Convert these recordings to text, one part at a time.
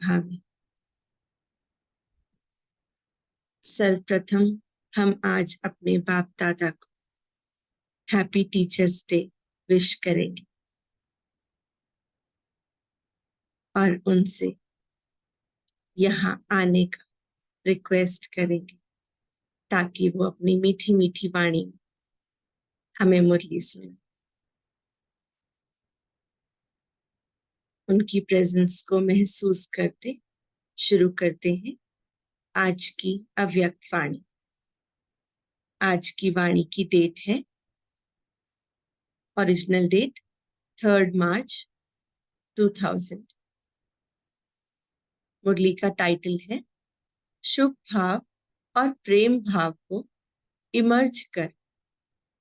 भावी। सर्वप्रथम हम आज अपने बाप दादा को हैप्पी टीचर्स डे विश करेंगे और उनसे यहाँ आने का रिक्वेस्ट करेंगे ताकि वो अपनी मीठी मीठी वाणी में हमें मुरली सुनाए। उनकी प्रेजेंस को महसूस करते शुरू करते हैं आज की अव्यक्त वाणी। आज की वाणी की डेट है, ओरिजिनल डेट 3 मार्च 2000। मुरली का टाइटल है शुभ भाव और प्रेम भाव को इमर्ज कर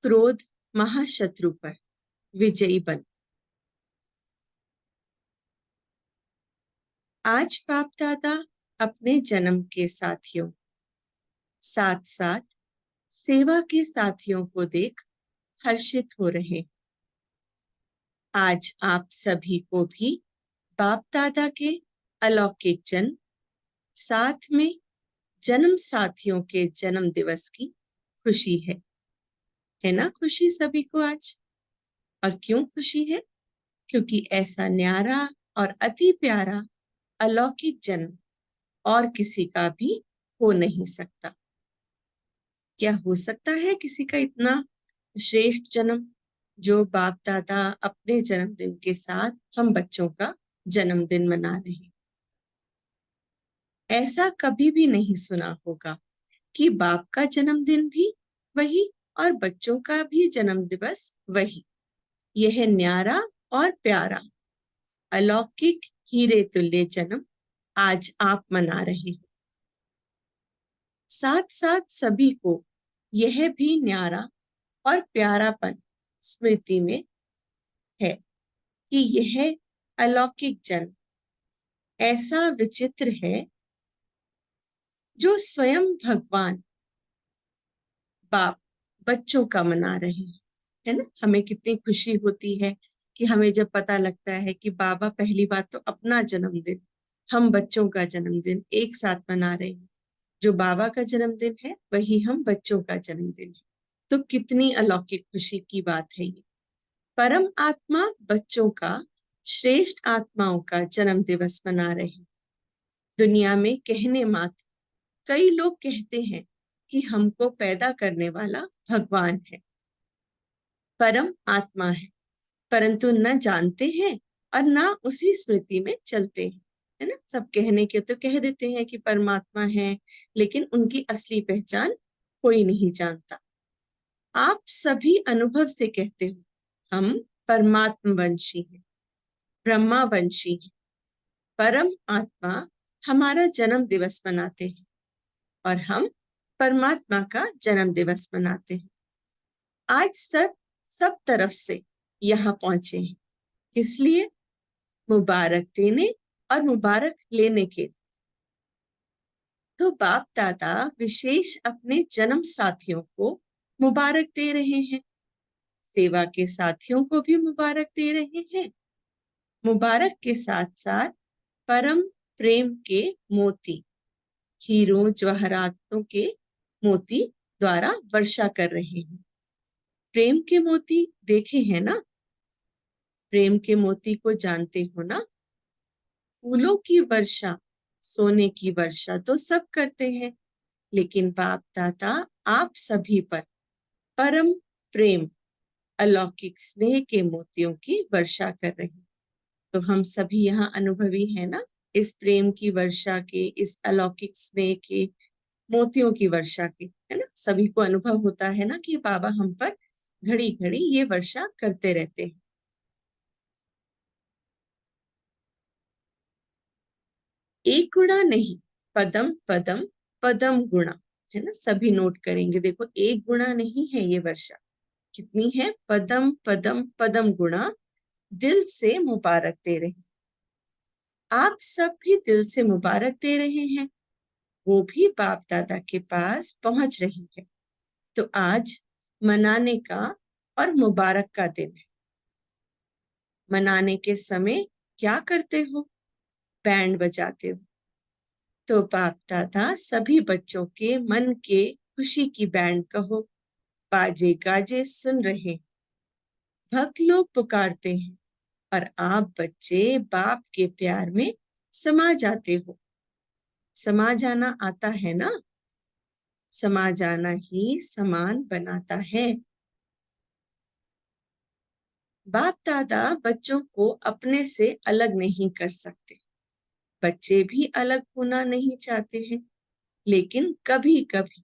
क्रोध महाशत्रु पर विजयी बन। आज बाप दादा अपने जन्म के साथियों साथ साथ सेवा के साथियों को देख हर्षित हो रहे। आज आप सभी को भी बाप दादा के अलौकिक जन्म साथ में जन्म साथियों के जन्म दिवस की खुशी है ना? खुशी सभी को आज। और क्यों खुशी है? क्योंकि ऐसा न्यारा और अति प्यारा अलौकिक जन्म और किसी का भी हो नहीं सकता। क्या हो सकता है किसी का इतना श्रेष्ठ जन्म जो बाप दादा अपने जन्मदिन के साथ हम बच्चों का जन्मदिन मना रहे हैं। ऐसा कभी भी नहीं सुना होगा कि बाप का जन्मदिन भी वही और बच्चों का भी जन्म दिवस वही। यह न्यारा और प्यारा अलौकिक हीरे तुल्य जन्म आज आप मना रहे हो। साथ साथ सभी को यह भी न्यारा और प्यारापन स्मृति में है कि यह अलौकिक जन्म ऐसा विचित्र है जो स्वयं भगवान बाप बच्चों का मना रहे हैं, है ना? हमें कितनी खुशी होती है कि हमें जब पता लगता है कि बाबा पहली बात तो अपना जन्मदिन, हम बच्चों का जन्मदिन एक साथ मना रहे हैं। जो बाबा का जन्मदिन है वही हम बच्चों का जन्मदिन है। तो कितनी अलौकिक खुशी की बात है ये। परम आत्मा बच्चों का श्रेष्ठ आत्माओं का जन्म दिवस मना रहे हैं। दुनिया में कहने मात्र कई लोग कहते हैं कि हमको पैदा करने वाला भगवान है, परम आत्मा है, परंतु न जानते हैं और ना उसी स्मृति में चलते हैं, है ना? सब कहने के तो कह देते हैं कि परमात्मा है, लेकिन उनकी असली पहचान कोई नहीं जानता। आप सभी अनुभव से कहते हो हम परमात्मा वंशी हैं, ब्रह्मा वंशी हैं। परम आत्मा हमारा जन्म दिवस मनाते हैं और हम परमात्मा का जन्म दिवस मनाते हैं। आज सब तरफ से यहाँ पहुंचे हैं, इसलिए मुबारक देने और मुबारक लेने के। तो बाप दादा विशेष अपने जन्म साथियों को मुबारक दे रहे हैं, सेवा के साथियों को भी मुबारक दे रहे हैं। मुबारक के साथ साथ परम प्रेम के मोती, हीरों जवाहरातों के मोती द्वारा वर्षा कर रहे हैं। प्रेम के मोती देखे हैं ना? प्रेम के मोती को जानते हो ना? फूलों की वर्षा, सोने की वर्षा तो सब करते हैं, लेकिन बाप दादा आप सभी पर परम प्रेम अलौकिक स्नेह के मोतियों की वर्षा कर रहे हैं। तो हम सभी यहाँ अनुभवी हैं ना इस प्रेम की वर्षा के, इस अलौकिक स्नेह के, मोतियों की वर्षा के, है ना? सभी को अनुभव होता है ना कि बाबा हम पर घड़ी घड़ी ये वर्षा करते रहते हैं। एक गुणा नहीं, पदम पदम पदम गुणा, है ना? सभी नोट करेंगे। देखो, एक गुणा नहीं है ये वर्षा, कितनी है? पदम पदम पदम गुणा। दिल से मुबारक दे रहे, आप सब भी दिल से मुबारक दे रहे हैं। वो भी बाप दादा के पास पहुंच रही है। तो आज मनाने का और मुबारक का दिन है। मनाने के समय क्या करते हो? बैंड बजाते हो। तो बाप दादा सभी बच्चों के मन के खुशी की बैंड कहो, बाजे गाजे सुन रहे, भक्त लोग पुकारते हैं और आप बच्चे बाप के प्यार में समा जाते हो। समा जाना आता है ना? समा जाना ही समान बनाता है। बाप दादा बच्चों को अपने से अलग नहीं कर सकते। बच्चे भी अलग होना नहीं चाहते हैं, लेकिन कभी कभी,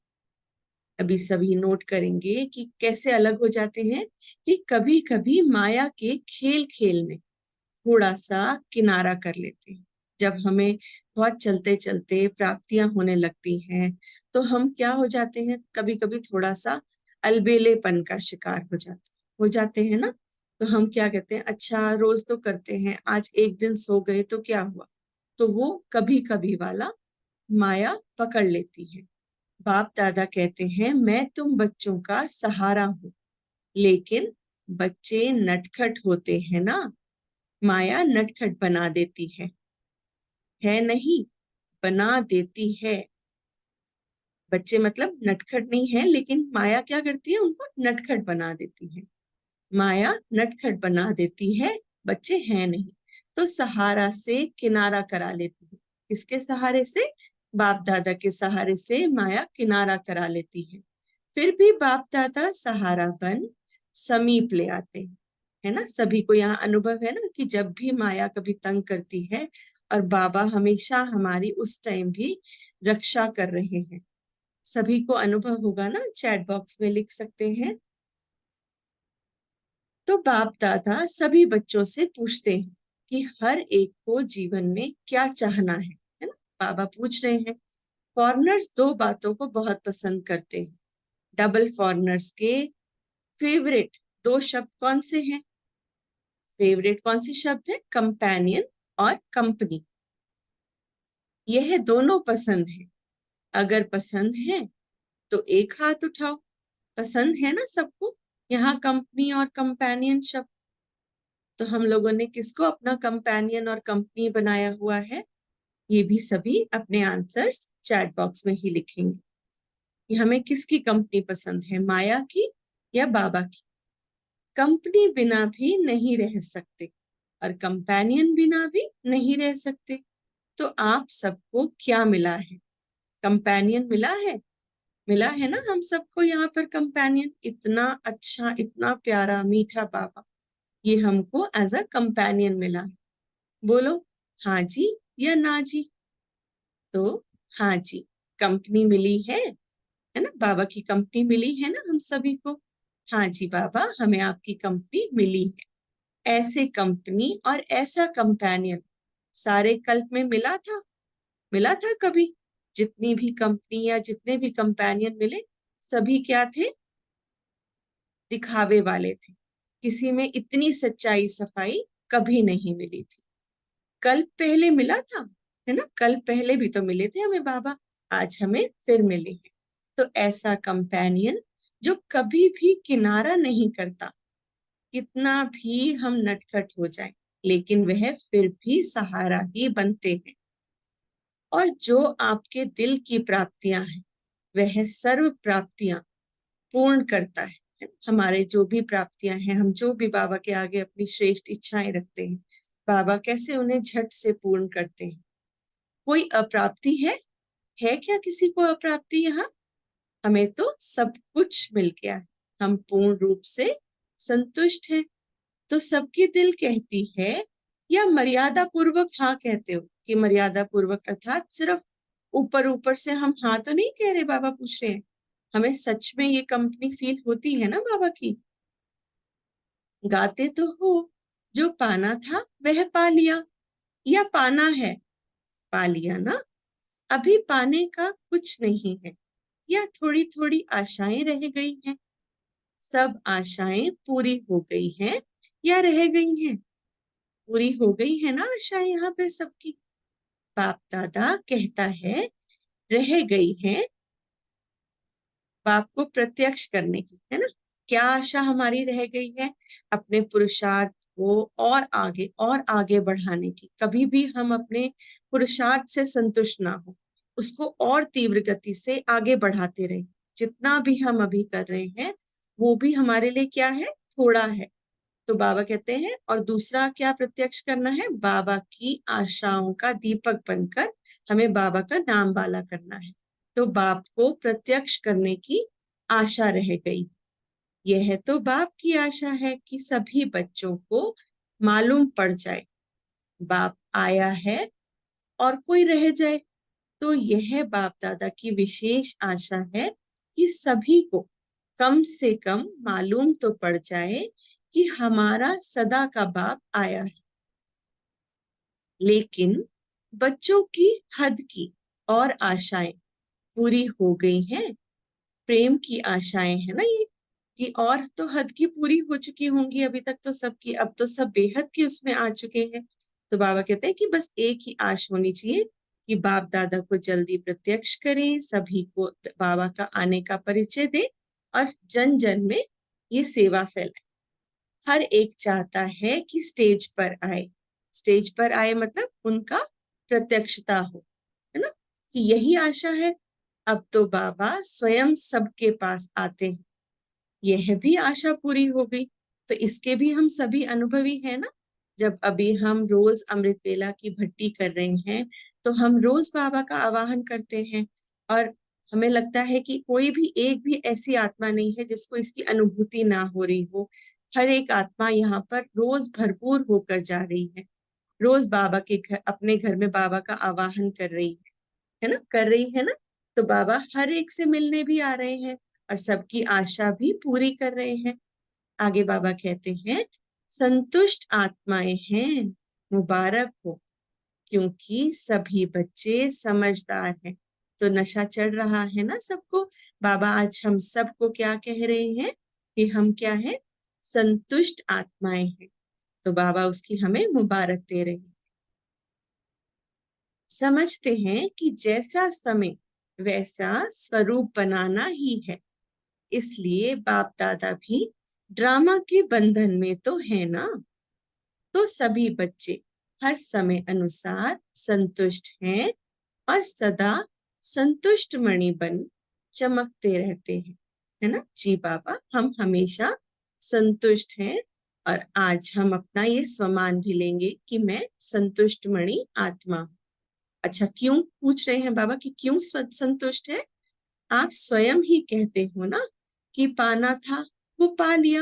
अभी सभी नोट करेंगे कि कैसे अलग हो जाते हैं, कि कभी कभी माया के खेल खेल में थोड़ा सा किनारा कर लेते हैं। जब हमें बहुत चलते चलते प्राप्तियां होने लगती हैं, तो हम क्या हो जाते हैं, कभी कभी थोड़ा सा अलबेलेपन का शिकार हो जाते हैं ना। तो हम क्या कहते हैं, अच्छा रोज तो करते हैं, आज एक दिन सो गए तो क्या हुआ। तो वो कभी कभी वाला माया पकड़ लेती है। बाप दादा कहते हैं, मैं तुम बच्चों का सहारा हूं, लेकिन बच्चे नटखट होते हैं ना, माया नटखट बना देती है नहीं, बना देती है। बच्चे मतलब नटखट नहीं है, लेकिन माया क्या करती है, उनको नटखट बना देती है। माया नटखट बना देती है, बच्चे हैं नहीं। तो सहारा से किनारा करा लेती है। किसके सहारे से? बाप दादा के सहारे से माया किनारा करा लेती है। फिर भी बाप दादा सहारा बन समीप ले आते हैं। है ना, सभी को यहाँ अनुभव है ना कि जब भी माया कभी तंग करती है, और बाबा हमेशा हमारी उस टाइम भी रक्षा कर रहे हैं। सभी को अनुभव होगा ना, चैट बॉक्स में लिख सकते हैं। तो बाप दादा सभी बच्चों से पूछते हैं कि हर एक को जीवन में क्या चाहना है ना। बाबा पूछ रहे हैं। फॉरेनर्स दो बातों को बहुत पसंद करते हैं। डबल फॉरेनर्स के फेवरेट दो शब्द कौन से हैं? फेवरेट कौन से शब्द है? कंपेनियन और कंपनी। यह दोनों पसंद है। अगर पसंद है तो एक हाथ उठाओ। पसंद है ना सबको, यहाँ कंपनी और कंपेनियन शब्द। तो हम लोगों ने किसको अपना कंपेनियन और कंपनी बनाया हुआ है? ये भी सभी अपने आंसर्स चैट बॉक्स में ही लिखेंगे कि हमें किसकी कंपनी पसंद है, माया की या बाबा की। कंपनी बिना भी नहीं रह सकते और कंपेनियन बिना भी नहीं रह सकते। तो आप सबको क्या मिला है? कंपेनियन मिला है। मिला है ना हम सबको यहाँ पर कंपेनियन। इतना अच्छा, इतना प्यारा मीठा बाबा, ये हमको एज अ कंपेनियन मिला है। बोलो हाँ जी या ना जी। तो हाँ जी, कंपनी मिली है ना, बाबा की कंपनी मिली है ना हम सभी को। हाँ जी बाबा, हमें आपकी कंपनी मिली है। ऐसे कंपनी और ऐसा कंपेनियन सारे कल्प में मिला था? मिला था कभी? जितनी भी कंपनी या जितने भी कंपेनियन मिले, सभी क्या थे? दिखावे वाले थे। किसी में इतनी सच्चाई सफाई कभी नहीं मिली थी। कल पहले मिला था, है ना, कल पहले भी तो मिले थे हमें बाबा, आज हमें फिर मिले हैं। तो ऐसा कंपेनियन जो कभी भी किनारा नहीं करता, कितना भी हम नटखट हो जाएं, लेकिन वह फिर भी सहारा ही बनते हैं। और जो आपके दिल की प्राप्तियां हैं, वह सर्व प्राप्तियां पूर्ण करता है। हमारे जो भी प्राप्तियां हैं, हम जो भी बाबा के आगे अपनी श्रेष्ठ इच्छाएं रखते हैं, बाबा कैसे उन्हें झट से पूर्ण करते हैं। कोई अप्राप्ति है क्या किसी को अप्राप्ति यहाँ? हमें तो सब कुछ मिल गया है, हम पूर्ण रूप से संतुष्ट हैं। तो सबकी दिल कहती है, या मर्यादा पूर्वक हाँ कहते हो? कि मर्यादा पूर्वक अर्थात सिर्फ ऊपर ऊपर से हम हाँ तो नहीं कह रहे, बाबा पूछ रहे हैं। हमें सच में ये कंपनी फील होती है ना बाबा की? गाते तो हो, जो पाना था वह पा लिया, या पाना है, पा लिया ना। अभी पाने का कुछ नहीं है, या थोड़ी थोड़ी आशाएं रह गई हैं। सब आशाएं पूरी हो गई हैं या रह गई हैं? पूरी हो गई है ना आशाएं यहाँ पे सबकी। बाप दादा कहता है, रह गई है बाप को प्रत्यक्ष करने की, है ना। क्या आशा हमारी रह गई है? अपने पुरुषार्थ को और आगे बढ़ाने की, कभी भी हम अपने पुरुषार्थ से संतुष्ट ना हो, उसको और तीव्र गति से आगे बढ़ाते रहे। जितना भी हम अभी कर रहे हैं वो भी हमारे लिए क्या है, थोड़ा है। तो बाबा कहते हैं, और दूसरा क्या प्रत्यक्ष करना है, बाबा की आशाओं का दीपक बनकर हमें बाबा का नाम वाला करना है। तो बाप को प्रत्यक्ष करने की आशा रह गई। यह तो बाप की आशा है कि सभी बच्चों को मालूम पड़ जाए बाप आया है और कोई रह जाए। तो यह बाप दादा की विशेष आशा है कि सभी को कम से कम मालूम तो पड़ जाए कि हमारा सदा का बाप आया है। लेकिन बच्चों की हद की और आशाएं पूरी हो गई हैं। प्रेम की आशाएं है ना ये, कि और तो हद की पूरी हो चुकी होंगी अभी तक तो सबकी, अब तो सब बेहद की उसमें आ चुके हैं। तो बाबा कहते हैं कि बस एक ही आश होनी चाहिए कि बाप दादा को जल्दी प्रत्यक्ष करें, सभी को बाबा का आने का परिचय दे और जन जन में ये सेवा फैलाए। हर एक चाहता है कि स्टेज पर आए, स्टेज पर आए मतलब उनका प्रत्यक्षता हो, है ना, कि यही आशा है। अब तो बाबा स्वयं सबके पास आते हैं, यह भी आशा पूरी हो गई। तो इसके भी हम सभी अनुभवी हैं ना। जब अभी हम रोज अमृत वेला की भट्टी कर रहे हैं तो हम रोज बाबा का आवाहन करते हैं, और हमें लगता है कि कोई भी एक भी ऐसी आत्मा नहीं है जिसको इसकी अनुभूति ना हो रही हो। हर एक आत्मा यहाँ पर रोज भरपूर होकर जा रही है, रोज बाबा के घर, अपने घर में बाबा का आवाहन कर रही है ना, कर रही है ना। तो बाबा हर एक से मिलने भी आ रहे हैं और सबकी आशा भी पूरी कर रहे हैं। आगे बाबा कहते हैं, संतुष्ट आत्माएं हैं, मुबारक हो, क्योंकि सभी बच्चे समझदार हैं। तो नशा चढ़ रहा है ना सबको। बाबा आज हम सबको क्या कह रहे हैं कि हम क्या है, संतुष्ट आत्माएं हैं। तो बाबा उसकी हमें मुबारक दे रहे हैं। समझते हैं कि जैसा समय वैसा स्वरूप बनाना ही है, इसलिए बाप दादा भी ड्रामा के बंधन में तो है ना। तो सभी बच्चे हर समय अनुसार संतुष्ट हैं और सदा संतुष्ट मणि बन चमकते रहते हैं, है ना जी बाबा। हम हमेशा संतुष्ट हैं और आज हम अपना ये स्वमान भी लेंगे कि मैं संतुष्ट मणि आत्मा हूं। अच्छा, क्यों पूछ रहे हैं बाबा कि क्यों संतुष्ट है? आप स्वयं ही कहते हो ना कि पाना था वो पा लिया,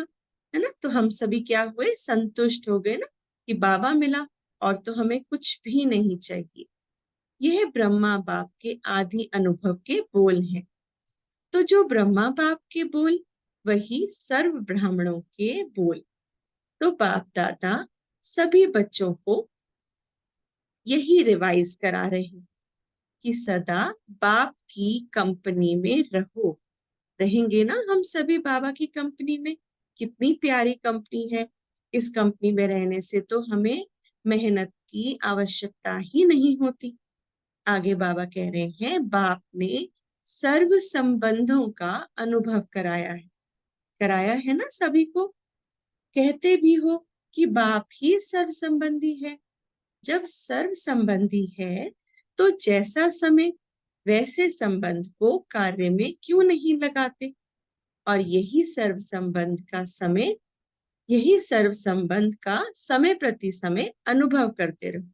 है ना। तो हम सभी क्या हुए, संतुष्ट हो गए ना कि बाबा मिला, और तो हमें कुछ भी नहीं चाहिए। यह ब्रह्मा बाप के आदि अनुभव के बोल हैं। तो जो ब्रह्मा बाप के बोल वही सर्व ब्राह्मणों के बोल। तो बाप दादा सभी बच्चों को यही रिवाइज करा रहे हैं कि सदा बाप की कंपनी में रहो। रहेंगे ना हम सभी बाबा की कंपनी में। कितनी प्यारी कंपनी है। इस कंपनी में रहने से तो हमें मेहनत की आवश्यकता ही नहीं होती। आगे बाबा कह रहे हैं, बाप ने सर्व संबंधों का अनुभव कराया है ना सभी को। कहते भी हो कि बाप ही सर्व संबंधी है। जब सर्व संबंधी है तो जैसा समय वैसे संबंध को कार्य में क्यों नहीं लगाते। और यही सर्व संबंध का समय प्रति समय अनुभव करते रहो।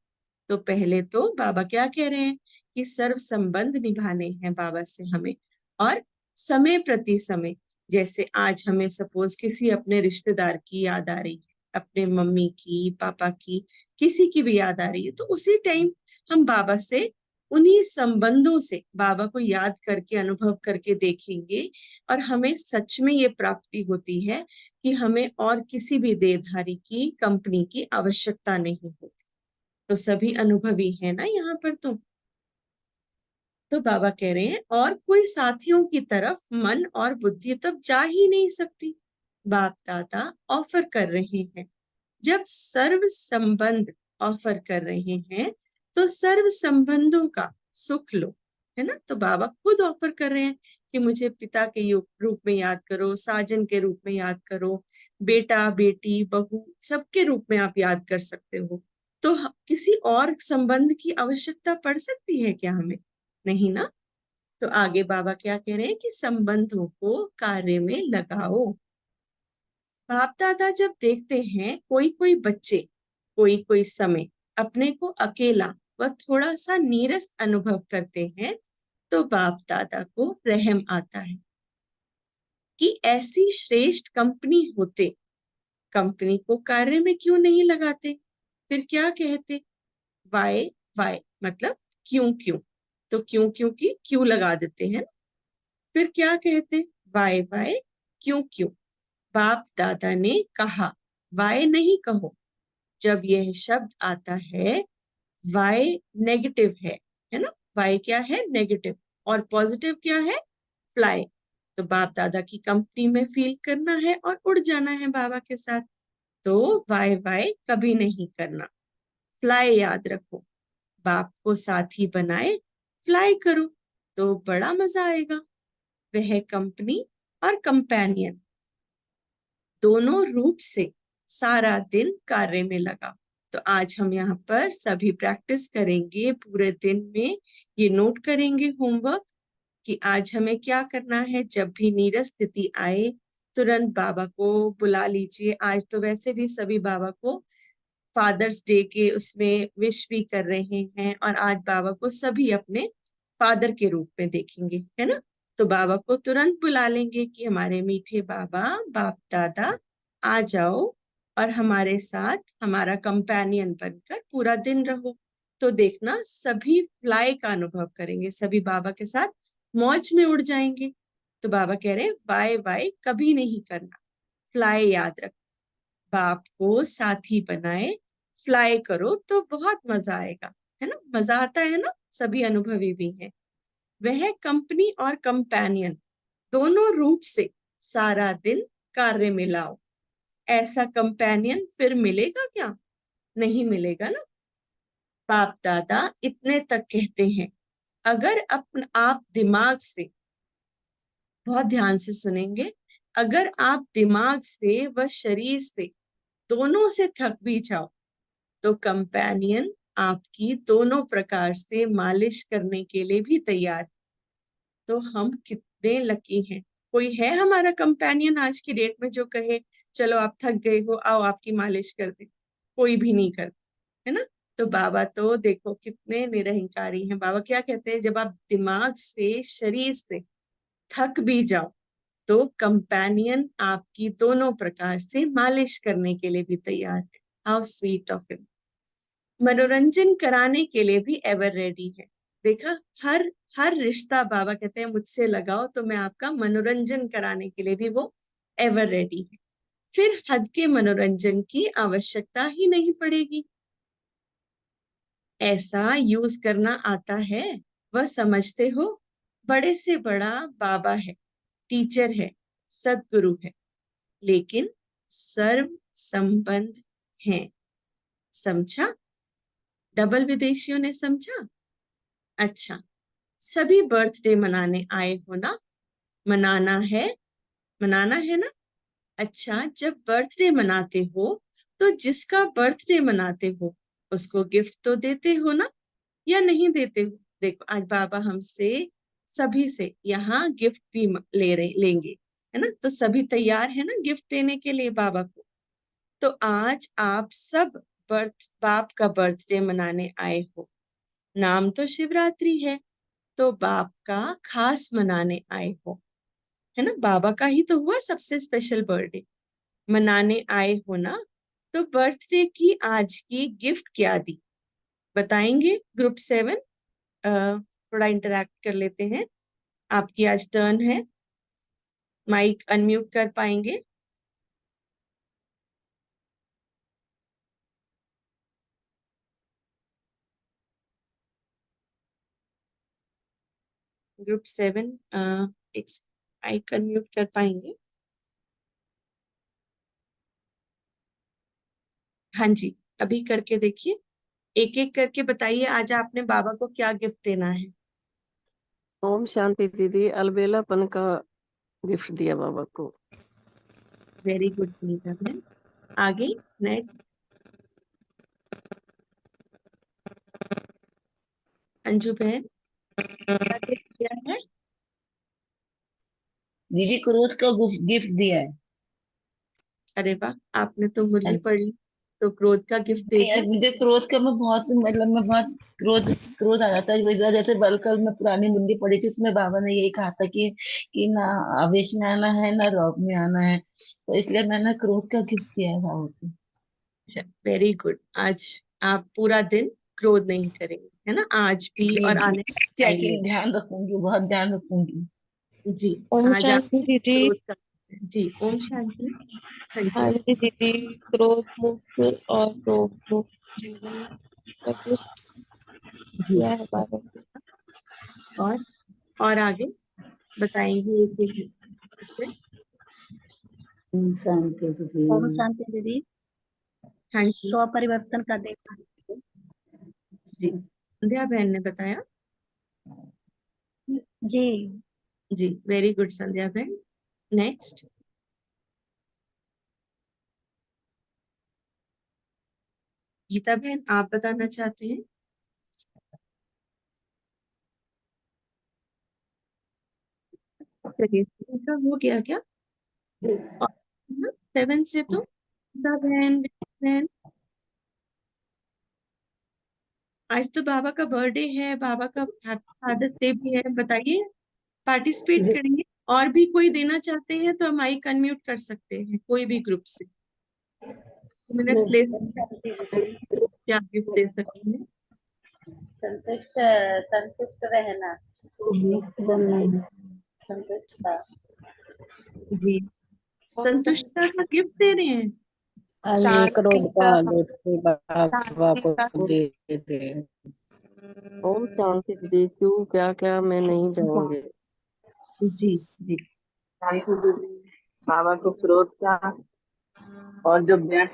तो पहले तो बाबा क्या कह रहे हैं कि सर्व संबंध निभाने हैं बाबा से हमें, और समय प्रति समय, जैसे आज हमें सपोज किसी अपने रिश्तेदार की याद आ रही है, अपने मम्मी की, पापा की, किसी की भी याद आ रही है, तो उसी टाइम हम बाबा से, उन्हीं संबंधों से बाबा को याद करके अनुभव करके देखेंगे, और हमें सच में ये प्राप्ति होती है कि हमें और किसी भी देहधारी की कंपनी की आवश्यकता नहीं होती। तो सभी अनुभवी है ना यहाँ पर। तो बाबा कह रहे हैं, और कोई साथियों की तरफ मन और बुद्धि तब जा ही नहीं सकती। बाप दादा ऑफर कर रहे हैं, जब सर्व संबंध ऑफर कर रहे हैं तो सर्व संबंधों का सुख लो। है ना। तो बाबा खुद ऑफर कर रहे हैं कि मुझे पिता के रूप में याद करो, साजन के रूप में याद करो, बेटा बेटी बहू सबके रूप में आप याद कर सकते हो। तो किसी और संबंध की आवश्यकता पड़ सकती है क्या हमें? नहीं ना। तो आगे बाबा क्या कह रहे हैं कि संबंधों को कार्य में लगाओ। बाप दादा जब देखते हैं कोई कोई बच्चे कोई कोई समय अपने को अकेला व थोड़ा सा नीरस अनुभव करते हैं, तो बाप दादा को रहम आता है कि ऐसी श्रेष्ठ कंपनी होते कंपनी को कार्य में क्यों नहीं लगाते। फिर क्या कहते? वाई वाई मतलब क्यों क्यों। तो क्यों क्यों की क्यों लगा देते हैं। फिर क्या कहते? वाई वाई क्यों क्यों। बाप दादा ने कहा, वाई नहीं कहो। जब यह शब्द आता है, वाई नेगेटिव है ना। वाई क्या है? नेगेटिव। और पॉजिटिव क्या है? फ्लाई। तो बाप दादा की कंपनी में फील करना है और उड़ जाना है बाबा के साथ। तो वाई वाई कभी नहीं करना, फ्लाई याद रखो। बाप को साथी बनाए, फ्लाई करो तो बड़ा मजा आएगा। वह कंपनी और कंपेनियन दोनों रूप से सारा दिन कार्य में लगा। तो आज हम यहाँ पर सभी प्रैक्टिस करेंगे पूरे दिन में। ये नोट करेंगे होमवर्क कि आज हमें क्या करना है। जब भी नीरस स्थिति आए, तुरंत बाबा को बुला लीजिए। आज तो वैसे भी सभी बाबा को फादर्स डे के उसमें विश भी कर रहे हैं, और आज बाबा को सभी अपने फादर के रूप में देखेंगे, है ना। तो बाबा को तुरंत बुला लेंगे कि हमारे मीठे बाबा, बाप दादा, आ जाओ और हमारे साथ हमारा कंपेनियन बनकर पूरा दिन रहो। तो देखना सभी फ्लाई का अनुभव करेंगे, सभी बाबा के साथ मौज में उड़ जाएंगे। तो बाबा कह रहे हैं बाय बाय कभी नहीं करना, फ्लाई याद रख। बाप को साथी बनाए, फ्लाई करो तो बहुत मजा आएगा, है ना। मजा आता है ना, सभी अनुभवी भी हैं। वह कंपनी और कंपेनियन दोनों रूप से सारा दिन कार्य में लाओ। ऐसा कंपेनियन फिर मिलेगा क्या? नहीं मिलेगा ना। बाप दादा इतने तक कहते हैं, अगर आप दिमाग से, बहुत ध्यान से सुनेंगे, अगर आप दिमाग से व शरीर से दोनों से थक भी जाओ, तो कंपेनियन आपकी दोनों प्रकार से मालिश करने के लिए भी तैयार है। तो हम कितने लकी हैं। कोई है हमारा कंपेनियन आज की डेट में जो कहे चलो आप थक गए हो, आओ आपकी मालिश कर दे? कोई भी नहीं कर, है ना। तो बाबा तो देखो कितने निरहंकारी हैं। बाबा क्या कहते हैं, जब आप दिमाग से शरीर से थक भी जाओ, तो कंपेनियन आपकी दोनों प्रकार से मालिश करने के लिए भी तैयार है। How sweet of him. मनोरंजन कराने के लिए भी एवर रेडी है। देखा, हर हर रिश्ता बाबा कहते हैं मुझसे लगाओ तो मैं आपका मनोरंजन कराने के लिए भी वो एवर रेडी है। फिर हद के मनोरंजन की आवश्यकता ही नहीं पड़ेगी। ऐसा यूज करना आता है, वह समझते हो। बड़े से बड़ा बाबा है, टीचर है, सदगुरु है, लेकिन सर्व संबंध है। समझा? डबल विदेशियों ने समझा। अच्छा, सभी बर्थडे मनाने आए हो ना? मनाना है, मनाना है ना। अच्छा, जब बर्थडे मनाते हो तो जिसका बर्थडे मनाते हो उसको गिफ्ट तो देते हो ना, या नहीं देते हो? देखो आज बाबा हमसे सभी से यहाँ गिफ्ट भी लेंगे, है ना। तो सभी तैयार है ना गिफ्ट देने के लिए बाबा को। तो आज आप सब बाप का बर्थडे मनाने आए हो। नाम तो शिवरात्रि है, तो बाप का खास मनाने आए हो, है ना। बाबा का ही तो हुआ सबसे स्पेशल बर्थडे, मनाने आए हो ना। तो बर्थडे की आज की गिफ्ट क्या दी, बताएंगे? ग्रुप 7 थोड़ा इंटरैक्ट कर लेते हैं। आपकी आज टर्न है, माइक अनम्यूट कर पाएंगे? ग्रुप 7 एक माइक अनम्यूट कर पाएंगे? हाँ जी, अभी करके देखिए। एक एक करके बताइए आज आपने बाबा को क्या गिफ्ट देना है। ओम शांति दीदी। अलबेलापन का गिफ्ट दिया बाबा को। वेरी गुड सुनीता बहन। आगे नेक्स्ट अंजू बहन, क्या गिफ्ट किया है? दीदी क्रोध का गिफ्ट दिया है। अरे वाह, आपने तो मुरली नहीं पढ़ ली, तो क्रोध का गिफ्ट दे यार, दिया। मुझे क्रोध का मैं बहुत मतलब मैं बहुत क्रोध आ जाता है। जैसे कल मैं पुरानी मुंडी पढ़ी थी, उसमें बाबा ने यही कहा था कि ना आवेश में आना है ना रौब में आना है, तो इसलिए मैंने क्रोध का गिफ्ट दिया है बाबा को। Very good. आज आप पूरा दिन क्रोध नहीं करेंगे, है ना, आज भी जी और जी, आने वाले टाइम में चेकिंग ध्यान रखूंगी, बहुत ध्यान रखूंगी। भी। जी, ओम आज आप शांति दीदी। क्रोध कर सकते हैं। जी, ओम शांति। हाँ जी। हाँ जी दीदी, क्रोध मुक्त और रोग मुक्त जीवन का गिफ्ट जी, दिया है बाबा ने। और आगे बताएंगे एक एक से। शांति दीदी। ओम शांति दीदी। हाँ जी। स्व परिवर्तन का देखा। जी, संध्या बहन ने बताया। जी। जी, वेरी गुड संध्या बहन। नेक्स्ट गीता बहन, आप बताना चाहते हैं? चलिए, इनका हो गया क्या? और 7 से तो गीता बहन, आज तो बाबा का बर्थडे है, बाबा का फादर्स डे भी है, बताइए, पार्टिसिपेट करेंगे? और भी कोई देना चाहते हैं तो माइक अनम्यूट कर सकते हैं, कोई भी ग्रुप से 2 मिनट ले सकते हैं, क्या गिफ्ट दे सकते हैं? संतुष्ट संतुष्ट रहना, संतुष्टता। जी, ओम संतुष्टता का गिफ्ट दे रहे हैं। ये शांति क्रोध का का गिफ्ट बाबा शांति को का दे दे। ओम शांति दीदी। क्यों क्या क्या मैं नहीं जाऊंगी। जी जी शांति दीदी, बाबा को क्रोध का और जो दृढ़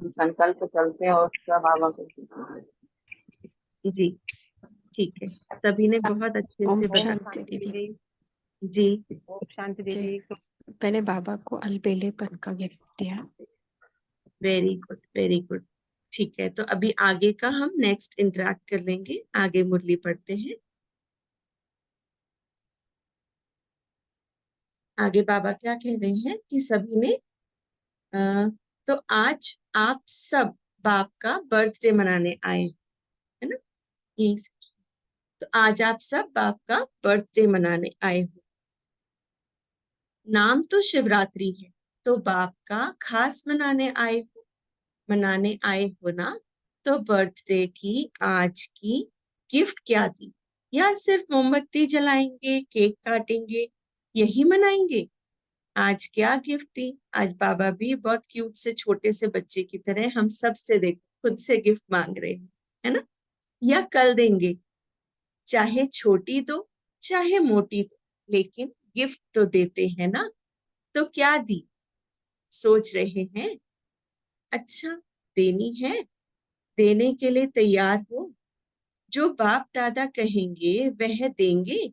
संकल्प चलते हैं उसका बाबा को। जी, ठीक है, सभी ने बहुत अच्छे ओम से शांति बताया। दीदी। जी, ओम शांति जी, दीदी। मैंने बाबा को अलबेलेपन का गिफ्ट दिया। Very good very good. ठीक है, तो अभी आगे का हम नेक्स्ट इंटरेक्ट कर लेंगे, आगे मुरली पढ़ते हैं। आगे बाबा क्या कह रहे हैं कि सभी ने तो आज आप सब बाप का बर्थडे मनाने आए, है ना, ये। तो आज आप सब बाप का बर्थडे मनाने आए हो। नाम तो शिवरात्रि है, तो बाप का खास मनाने आए हो ना, तो बर्थडे की आज की गिफ्ट क्या दी? या सिर्फ मोमबत्ती जलाएंगे, केक काटेंगे, यही मनाएंगे? आज क्या गिफ्ट दी? आज बाबा भी बहुत क्यूट से छोटे से बच्चे की तरह हम सब से देखो खुद से गिफ्ट मांग रहे हैं, है ना? या कल देंगे, चाहे छोटी दो चाहे मोटी दो, लेकिन गिफ्ट तो देते हैं ना। तो क्या दी? सोच रहे हैं? अच्छा, देनी है, देने के लिए तैयार हो? जो बाप दादा कहेंगे वह देंगे,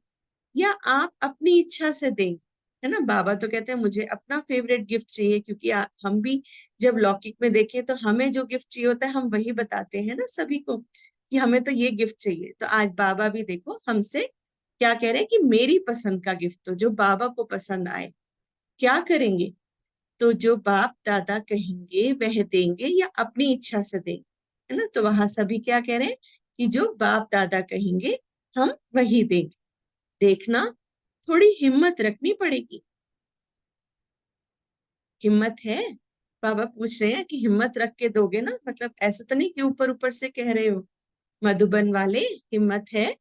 या आप अपनी इच्छा से देंगे? है ना, बाबा तो कहते हैं मुझे अपना फेवरेट गिफ्ट चाहिए, क्योंकि हम भी जब लौकिक में देखें तो हमें जो गिफ्ट चाहिए होता है हम वही बताते हैं ना सभी को, कि हमें तो ये गिफ्ट चाहिए। तो आज बाबा भी देखो हमसे क्या कह रहे हैं कि मेरी पसंद का गिफ्ट, तो जो बाबा को पसंद आए। क्या करेंगे? तो जो बाप दादा कहेंगे वह देंगे, या अपनी इच्छा से देंगे, है ना? तो वहां सभी क्या कह रहे हैं कि जो बाप दादा कहेंगे हम वही देंगे। देखना, थोड़ी हिम्मत रखनी पड़ेगी। हिम्मत है? बाबा पूछ रहे हैं कि हिम्मत रख के दोगे ना, मतलब ऐसा तो नहीं कि ऊपर ऊपर से कह रहे हो। मधुबन वाले, हिम्मत है?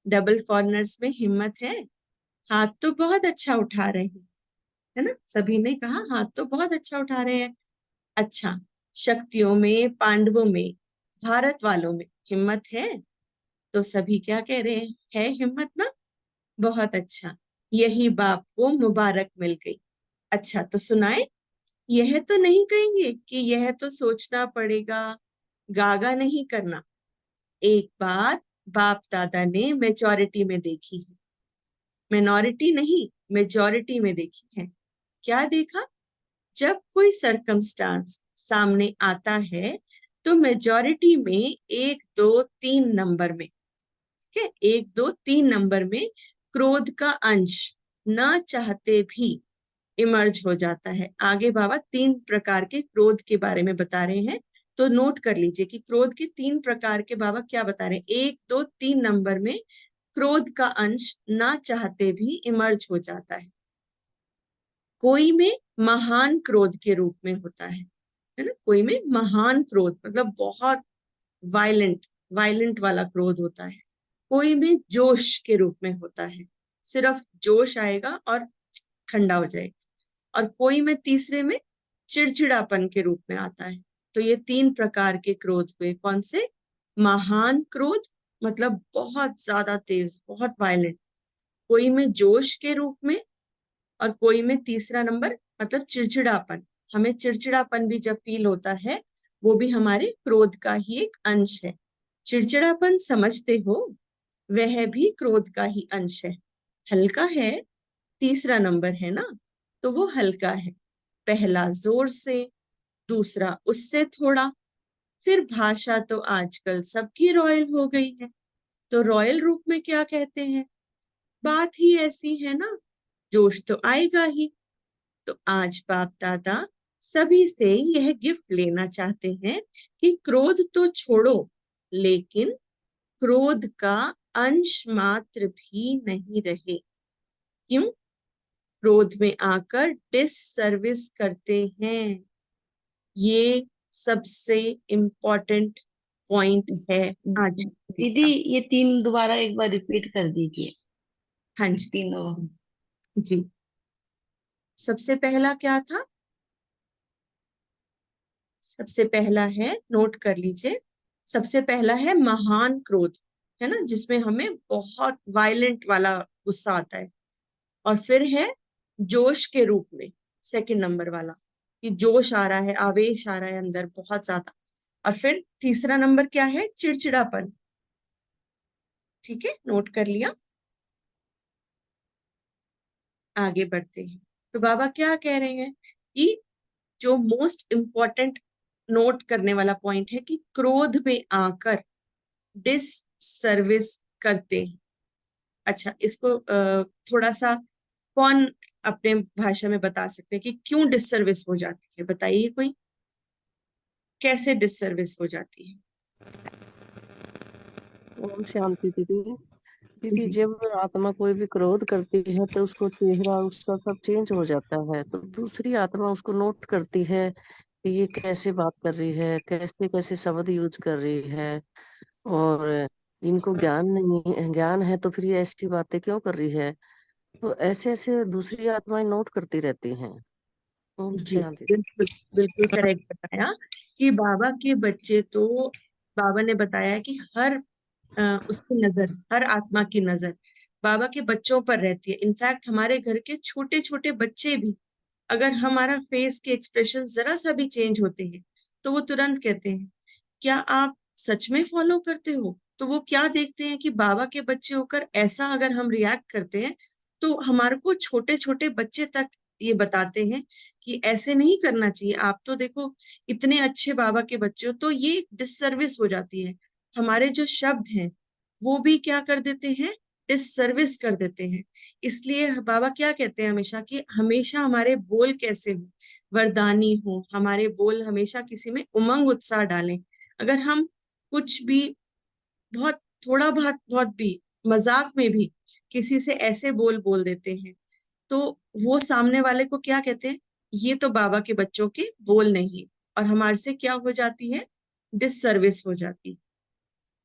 डबल फॉरनर्स में हिम्मत है? हाथ तो बहुत अच्छा उठा रहे हैं, है ना, सभी ने कहा हाथ तो बहुत अच्छा उठा रहे हैं। अच्छा, शक्तियों में, पांडवों में, भारत वालों में हिम्मत है? तो सभी क्या कह रहे हैं, है हिम्मत ना? बहुत अच्छा, यही बाप को मुबारक मिल गई। अच्छा, तो सुनाए। यह तो नहीं कहेंगे कि यह तो सोचना पड़ेगा, गागा नहीं करना। एक बात बाप दादा ने मैच्योरिटी में देखी है, मिनॉरिटी नहीं, मेजॉरिटी में देखी है। क्या देखा? जब कोई सरकमस्टांस सामने आता है तो मेजॉरिटी में 1 2 3 नंबर में, ठीक है, 1 2 3 नंबर में क्रोध का अंश न चाहते भी इमर्ज हो जाता है। आगे बाबा 3 प्रकार के क्रोध के बारे में बता रहे हैं, तो नोट कर लीजिए कि क्रोध के 3 प्रकार के बाबा क्या बता रहे हैं। 1 2 3 नंबर में क्रोध का अंश ना चाहते भी इमर्ज हो जाता है। कोई में महान क्रोध के रूप में होता है ना। कोई में महान क्रोध मतलब बहुत वायलेंट वायलेंट वाला क्रोध होता है। कोई में जोश के रूप में होता है, सिर्फ जोश आएगा और ठंडा हो जाएगा। और कोई में तीसरे में चिड़चिड़ापन के रूप में आता है। तो ये 3 प्रकार के क्रोध हुए। कौन से? महान क्रोध मतलब बहुत ज्यादा तेज, बहुत वायलेंट। कोई में जोश के रूप में, और कोई में तीसरा नंबर मतलब चिड़चिड़ापन। हमें चिड़चिड़ापन भी जब फील होता है वो भी हमारे क्रोध का ही एक अंश है। चिड़चिड़ापन समझते हो, वह भी क्रोध का ही अंश है। हल्का है, तीसरा नंबर है ना, तो वो हल्का है। पहला जोर से, दूसरा उससे थोड़ा, फिर भाषा तो आजकल सबकी रॉयल हो गई है। तो रॉयल रूप में क्या कहते हैं? बात ही ऐसी है ना, जोश तो आएगा ही। तो आज बाप दादा सभी से यह गिफ्ट लेना चाहते हैं कि क्रोध तो छोड़ो, लेकिन क्रोध का अंश मात्र भी नहीं रहे। क्यों? क्रोध में आकर डिससर्विस करते हैं। ये सबसे इम्पोर्टेंट पॉइंट है आज दीदी ये 3 दोबारा एक बार रिपीट कर दीजिए। हाँ जी, तीनों। जी। सबसे पहला क्या था? सबसे पहला है, नोट कर लीजिए, सबसे पहला है महान क्रोध, है ना, जिसमें हमें बहुत वायलेंट वाला गुस्सा आता है। और फिर है जोश के रूप में, सेकंड नंबर वाला, कि जोश आ रहा है, आवेश आ रहा है अंदर बहुत ज्यादा। और फिर तीसरा नंबर क्या है? चिड़चिड़ापन। ठीक है, नोट कर लिया। आगे बढ़ते हैं। तो बाबा क्या कह रहे हैं कि जो मोस्ट इम्पोर्टेंट नोट करने वाला पॉइंट है कि क्रोध में आकर डिस सर्विस करते हैं। अच्छा, इसको थोड़ा सा कौन अपने भाषा में बता सकते हैं कि क्यों डिस सर्विस हो जाती है? बताइए कोई, कैसे डिस सर्विस हो जाती है? ओम शांति दीदी। दीदी जी जब आत्मा कोई भी क्रोध करती है तो उसको चेहरा उसका सब चेंज हो जाता है, तो दूसरी आत्मा उसको नोट करती है कि ये कैसे बात कर रही है, कैसे कैसे शब्द यूज कर रही है, और इनको ज्ञान नहीं है, ज्ञान है तो फिर ये ऐसी बातें क्यों कर रही है। तो ऐसे ऐसे दूसरी आत्माएं नोट करती रहती हैं। ओम जी, शांति। बिल्कुल बिल्कुल करेक्ट बताया कि बाबा के बच्चे तो, बाबा ने बताया कि हर उसकी नजर, हर आत्मा की नजर बाबा के बच्चों पर रहती है। इनफैक्ट हमारे घर के छोटे छोटे बच्चे भी, अगर हमारा फेस के एक्सप्रेशन जरा सा भी चेंज होते हैं तो वो तुरंत कहते हैं, क्या आप सच में फॉलो करते हो? तो वो क्या देखते हैं कि बाबा के बच्चे होकर ऐसा अगर हम रिएक्ट करते हैं, तो हमारे को छोटे छोटे बच्चे तक ये बताते हैं कि ऐसे नहीं करना चाहिए। आप तो देखो इतने अच्छे बाबा के बच्चे हो। तो ये डिससर्विस हो जाती है। हमारे जो शब्द हैं वो भी क्या कर देते हैं? डिससर्विस कर देते हैं। इसलिए बाबा क्या कहते हैं हमेशा, कि हमेशा हमारे बोल कैसे हो? वरदानी हो। हमारे बोल हमेशा किसी में उमंग उत्साह डालें। अगर हम कुछ भी बहुत थोड़ा बहुत बहुत भी मजाक में भी किसी से ऐसे बोल बोल देते हैं, तो वो सामने वाले को क्या कहते हैं? ये तो बाबा के बच्चों के बोल नहीं है। और हमारे से क्या हो जाती है? डिससर्विस हो जाती है।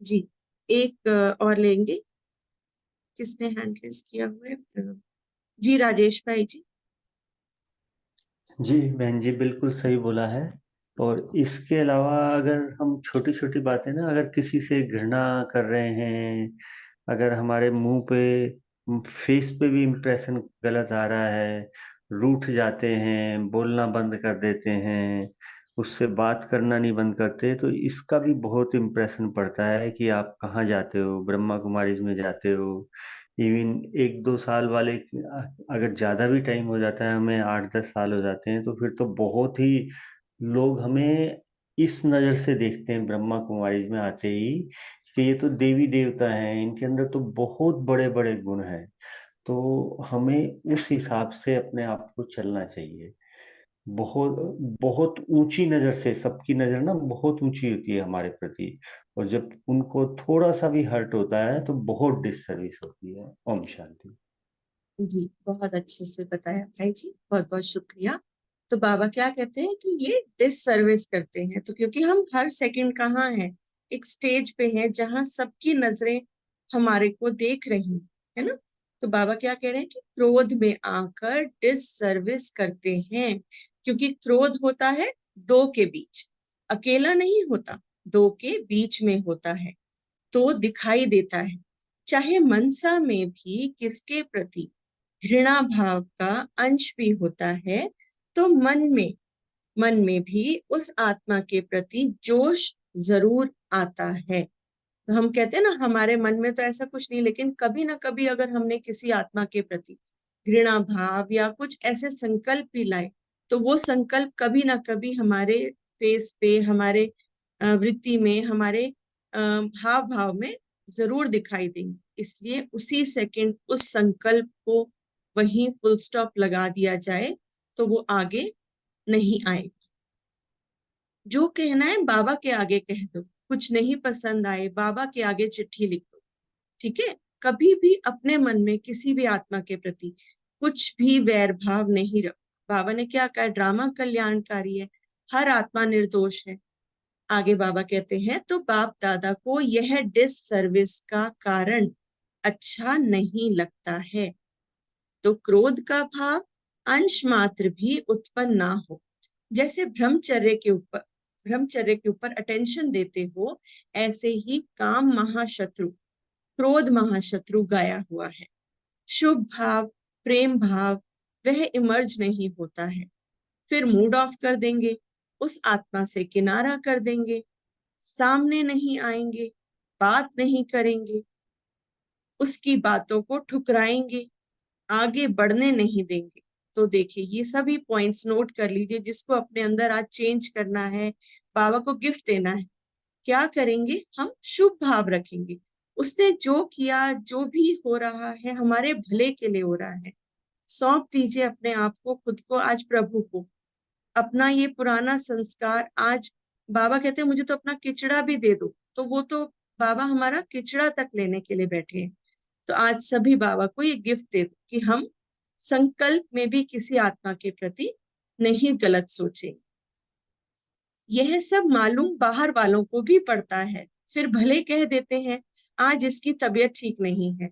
जी, एक और लेंगे। किसने हैंड रेज किया हुआ है? जी, राजेश भाई जी। जी बहन जी, बिल्कुल सही बोला है। और इसके अलावा अगर हम छोटी छोटी बातें ना, अगर किसी से घृणा कर रहे हैं, अगर हमारे मुंह पे, फेस पे भी इम्प्रेशन गलत आ रहा है, रूठ जाते हैं, बोलना बंद कर देते हैं, उससे बात करना नहीं बंद करते, तो इसका भी बहुत इम्प्रेशन पड़ता है कि आप कहाँ जाते हो, ब्रह्मा कुमारीज में जाते हो इवन 1-2 साल वाले अगर ज्यादा भी टाइम हो जाता है, हमें 8-10 साल हो जाते हैं, तो फिर तो बहुत ही लोग हमें इस नजर से देखते हैं ब्रह्मा कुमारी में आते ही कि ये तो देवी देवता हैं, इनके अंदर तो बहुत बड़े बड़े गुण हैं। तो हमें उस हिसाब से अपने आप को चलना चाहिए। बहुत बहुत ऊंची नजर से, सबकी नजर ना बहुत ऊंची होती है हमारे प्रति, और जब उनको थोड़ा सा भी हर्ट होता है तो बहुत डिससर्विस होती है। ओम शांति। जी, बहुत अच्छे से बताया भाई जी, बहुत बहुत शुक्रिया। तो बाबा क्या कहते हैं कि ये डिससर्विस करते हैं, तो क्योंकि हम हर सेकंड कहाँ हैं, एक स्टेज पे हैं जहां सबकी नजरें हमारे को देख रही है ना। तो बाबा क्या कह रहे हैं कि क्रोध में आकर डिससर्विस करते हैं, क्योंकि क्रोध होता है दो के बीच, अकेला नहीं होता, दो के बीच में होता है, तो दिखाई देता है। चाहे मनसा में भी किसके प्रति घृणा भाव का अंश भी होता है, तो मन में भी उस आत्मा के प्रति जोश जरूर आता है। तो हम कहते हैं ना, हमारे मन में तो ऐसा कुछ नहीं, लेकिन कभी ना कभी अगर हमने किसी आत्मा के प्रति घृणा भाव या कुछ ऐसे संकल्प भी लाए, तो वो संकल्प कभी ना कभी हमारे फेस पे, हमारे वृत्ति में, हमारे हाव भाव में जरूर दिखाई देंगे। इसलिए उसी सेकंड उस संकल्प को वहीं फुल स्टॉप लगा दिया जाए, तो वो आगे नहीं आए। जो कहना है बाबा के आगे कह दो, कुछ नहीं पसंद आए बाबा के आगे चिट्ठी लिख दो, ठीक है। कभी भी अपने मन में किसी भी आत्मा के प्रति कुछ भी वैर भाव नहीं रखो। बाबा ने क्या कहा, ड्रामा कल्याणकारी है, हर आत्मा निर्दोष है। आगे बाबा कहते हैं, तो बाप दादा को यह डिस सर्विस का कारण अच्छा नहीं लगता है, तो क्रोध का भाव अंश मात्र भी उत्पन्न ना हो। जैसे ब्रह्मचर्य के ऊपर अटेंशन देते हो, ऐसे ही काम महाशत्रु, क्रोध महाशत्रु गाया हुआ है। शुभ भाव, प्रेम भाव वह इमर्ज नहीं होता है, फिर मूड ऑफ कर देंगे, उस आत्मा से किनारा कर देंगे, सामने नहीं आएंगे, बात नहीं करेंगे, उसकी बातों को ठुकराएंगे, आगे बढ़ने नहीं देंगे। तो देखिए, ये सभी पॉइंट्स नोट कर लीजिए, जिसको अपने अंदर आज चेंज करना है, बाबा को गिफ्ट देना है। क्या करेंगे, हम शुभ भाव रखेंगे। उसने जो किया, जो भी हो रहा है हमारे भले के लिए हो रहा है। सौंप दीजिए अपने आप को, खुद को आज प्रभु को। अपना ये पुराना संस्कार आज, बाबा कहते हैं मुझे तो अपना किचड़ा भी दे दो, तो वो तो बाबा हमारा किचड़ा तक लेने के लिए बैठे हैं। तो आज सभी बाबा को ये गिफ्ट दे दो कि हम संकल्प में भी किसी आत्मा के प्रति नहीं गलत सोचें। यह सब मालूम बाहर वालों को भी पड़ता है, फिर भले कह देते हैं आज इसकी तबीयत ठीक नहीं है,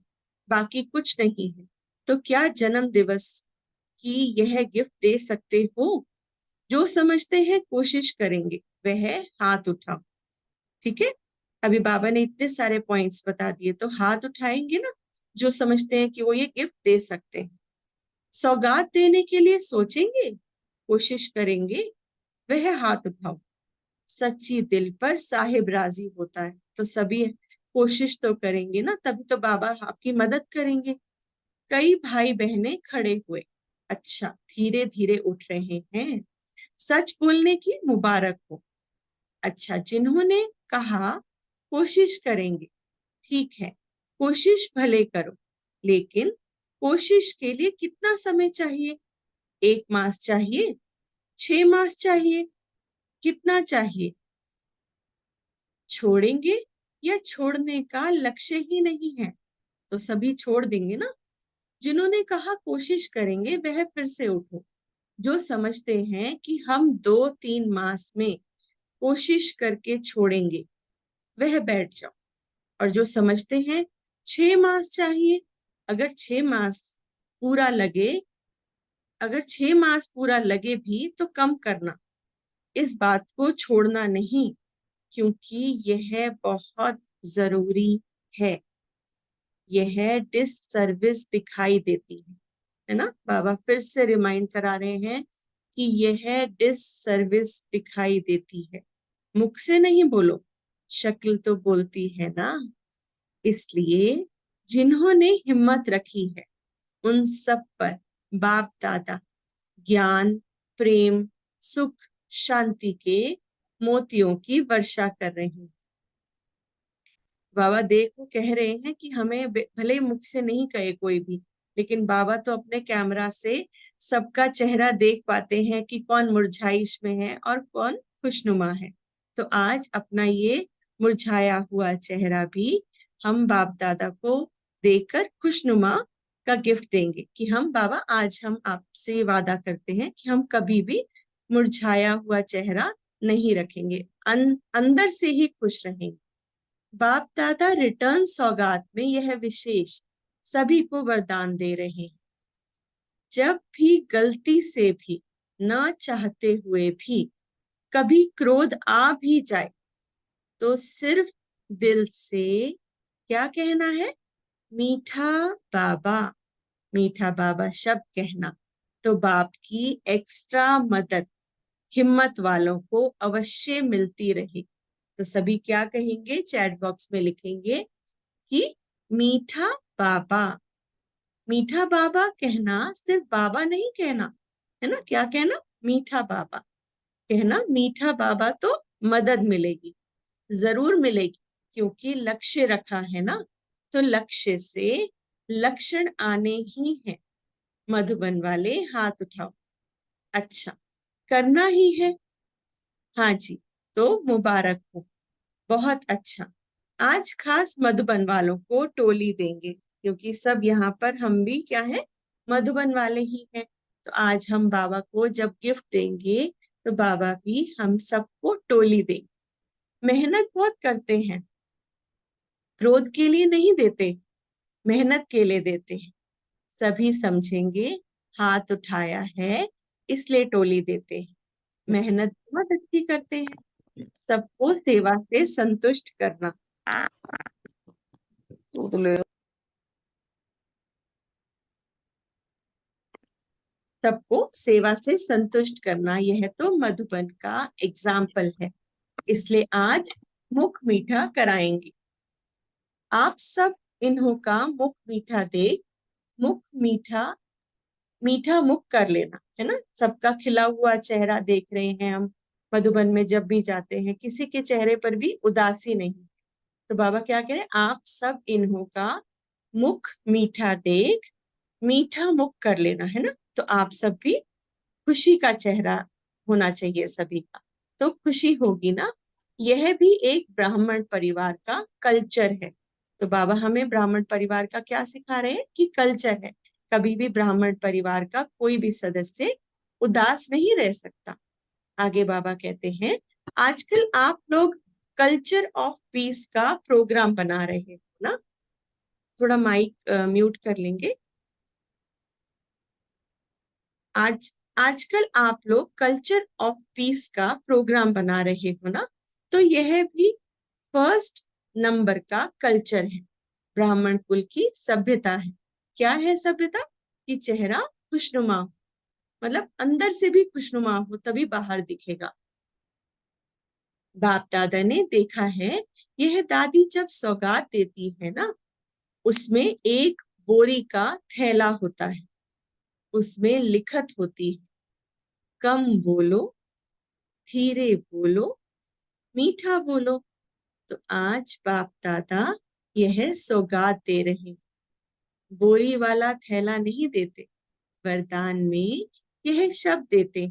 बाकी कुछ नहीं है। तो क्या जन्म दिवस की यह गिफ्ट दे सकते हो? जो समझते हैं कोशिश करेंगे, वह हाथ उठाओ। ठीक है, अभी बाबा ने इतने सारे पॉइंट्स बता दिए, तो हाथ उठाएंगे ना जो समझते हैं कि वो ये गिफ्ट दे सकते हैं। सौगात देने के लिए सोचेंगे, कोशिश करेंगे, वह हाथ उठाओ। सच्ची दिल पर साहिब राजी होता है, तो सभी कोशिश तो करेंगे ना, तभी तो बाबा आपकी मदद करेंगे। कई भाई बहनें खड़े हुए, अच्छा धीरे धीरे उठ रहे हैं। सच बोलने की मुबारक हो। अच्छा, जिन्होंने कहा कोशिश करेंगे, ठीक है, कोशिश भले करो, लेकिन कोशिश के लिए कितना समय चाहिए? 1 मास चाहिए, 6 मास चाहिए, कितना चाहिए? छोड़ेंगे या छोड़ने का लक्ष्य ही नहीं है, तो सभी छोड़ देंगे ना। जिन्होंने कहा कोशिश करेंगे, वह फिर से उठो। जो समझते हैं कि हम 2-3 मास में कोशिश करके छोड़ेंगे, वह बैठ जाओ। और जो समझते हैं 6 मास चाहिए, अगर 6 मास पूरा लगे, अगर 6 मास पूरा लगे भी तो कम करना, इस बात को छोड़ना नहीं, क्योंकि यह बहुत जरूरी है। यह डिससर्विस दिखाई देती है ना। बाबा फिर से रिमाइंड करा रहे हैं कि यह डिससर्विस दिखाई देती है। मुख से नहीं बोलो, शक्ल तो बोलती है ना। इसलिए जिन्होंने हिम्मत रखी है, उन सब पर बाप दादा ज्ञान, प्रेम, सुख, शांति के मोतियों की वर्षा कर रहे हैं। बाबा देखो कह रहे हैं कि हमें भले मुख से नहीं कहे कोई भी, लेकिन बाबा तो अपने कैमरा से सबका चेहरा देख पाते हैं कि कौन मुरझाइश में है और कौन खुशनुमा है। तो आज अपना ये मुरझाया हुआ चेहरा भी हम बाप दादा को देकर खुशनुमा का गिफ्ट देंगे कि हम बाबा आज हम आपसे वादा करते हैं कि हम कभी भी मुरझाया हुआ चेहरा नहीं रखेंगे, अंदर से ही खुश रहेंगे। बाप दादा रिटर्न सौगात में यह विशेष सभी को वरदान दे रहे हैं। जब भी गलती से भी, न चाहते हुए भी कभी क्रोध आ भी जाए, तो सिर्फ दिल से क्या कहना है? मीठा बाबा, मीठा बाबा शब्द कहना। तो बाप की एक्स्ट्रा मदद हिम्मत वालों को अवश्य मिलती रहे। तो सभी क्या कहेंगे? चैट बॉक्स में लिखेंगे कि मीठा बाबा। मीठा बाबा कहना सिर्फ बाबा नहीं कहना है ना, क्या कहना? मीठा बाबा कहना। मीठा बाबा तो मदद मिलेगी, जरूर मिलेगी, क्योंकि लक्ष्य रखा है ना, तो लक्ष्य से लक्षण आने ही है। मधुबन वाले हाथ उठाओ। अच्छा, करना ही है। हाँ जी, तो मुबारक हो, बहुत अच्छा। आज खास मधुबन वालों को टोली देंगे, क्योंकि सब यहाँ पर हम भी क्या है? मधुबन वाले ही हैं। तो आज हम बाबा को जब गिफ्ट देंगे तो बाबा भी हम सबको टोली देंगे। मेहनत बहुत करते हैं, क्रोध के लिए नहीं देते, मेहनत के लिए देते हैं। सभी समझेंगे हाथ उठाया है इसलिए टोली देते हैं। मेहनत बहुत अच्छी करते हैं, सबको सेवा से संतुष्ट करना। सबको सेवा से संतुष्ट करना, यह तो मधुबन का एग्जाम्पल है। इसलिए आज मुख मीठा कराएंगे। आप सब इन्हों का मुख मीठा देख मुख मीठा मुख कर लेना है ना। सबका खिला हुआ चेहरा देख रहे हैं हम मधुबन में जब भी जाते हैं, किसी के चेहरे पर भी उदासी नहीं। तो बाबा क्या कह रहे हैं? आप सब इन्हों का मुख मीठा देख मीठा मुख कर लेना है ना। तो आप सब भी खुशी का चेहरा होना चाहिए सभी का, तो खुशी होगी ना। यह भी एक ब्राह्मण परिवार का कल्चर है। तो बाबा हमें ब्राह्मण परिवार का क्या सिखा रहे हैं? कि कल्चर है, कभी भी ब्राह्मण परिवार का कोई भी सदस्य उदास नहीं रह सकता। आगे बाबा कहते हैं, आजकल आप लोग कल्चर ऑफ पीस का प्रोग्राम बना रहे हो ना। थोड़ा माइक म्यूट कर लेंगे। आजकल आप लोग कल्चर ऑफ पीस का प्रोग्राम बना रहे हो ना। तो यह भी फर्स्ट नंबर का कल्चर है, ब्राह्मण कुल की सभ्यता है। क्या है सभ्यता? कि चेहरा खुशनुमा हो, मतलब अंदर से भी खुशनुमा हो तभी बाहर दिखेगा। बाप दादा ने देखा है, यह दादी जब सौगात देती है ना, उसमें एक बोरी का थैला होता है, उसमें लिखत होती है, कम बोलो, धीरे बोलो, मीठा बोलो। तो आज बाप दादा यह सौगात दे रहे, बोरी वाला थैला नहीं देते, वरदान में यह शब्द देते।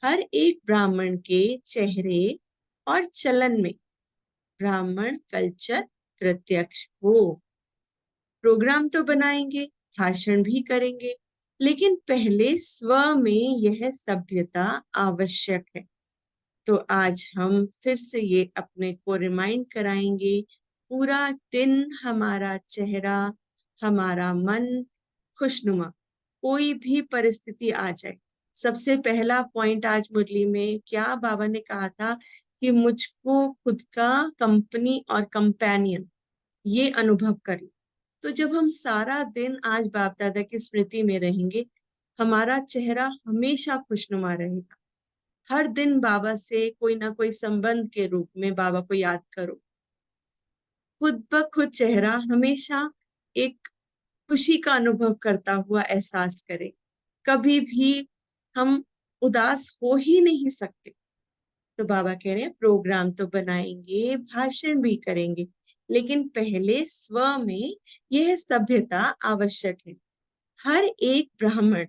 हर एक ब्राह्मण के चेहरे और चलन में ब्राह्मण कल्चर प्रत्यक्ष हो। प्रोग्राम तो बनाएंगे, भाषण भी करेंगे, लेकिन पहले स्व में यह सभ्यता आवश्यक है। तो आज हम फिर से ये अपने को रिमाइंड कराएंगे, पूरा दिन हमारा चेहरा, हमारा मन खुशनुमा, कोई भी परिस्थिति आ जाए। सबसे पहला पॉइंट आज मुरली में क्या बाबा ने कहा था? कि मुझको खुद का कंपनी और कंपेनियन ये अनुभव कर लो। तो जब हम सारा दिन आज बाप दादा की स्मृति में रहेंगे, हमारा चेहरा हमेशा खुशनुमा रहेगा। हर दिन बाबा से कोई ना कोई संबंध के रूप में बाबा को याद करो। खुद ब खुद चेहरा हमेशा एक खुशी का अनुभव करता हुआ एहसास करें। कभी भी हम उदास हो ही नहीं सकते। तो बाबा कह रहे हैं प्रोग्राम तो बनाएंगे, भाषण भी करेंगे, लेकिन पहले स्व में यह सभ्यता आवश्यक है। हर एक ब्राह्मण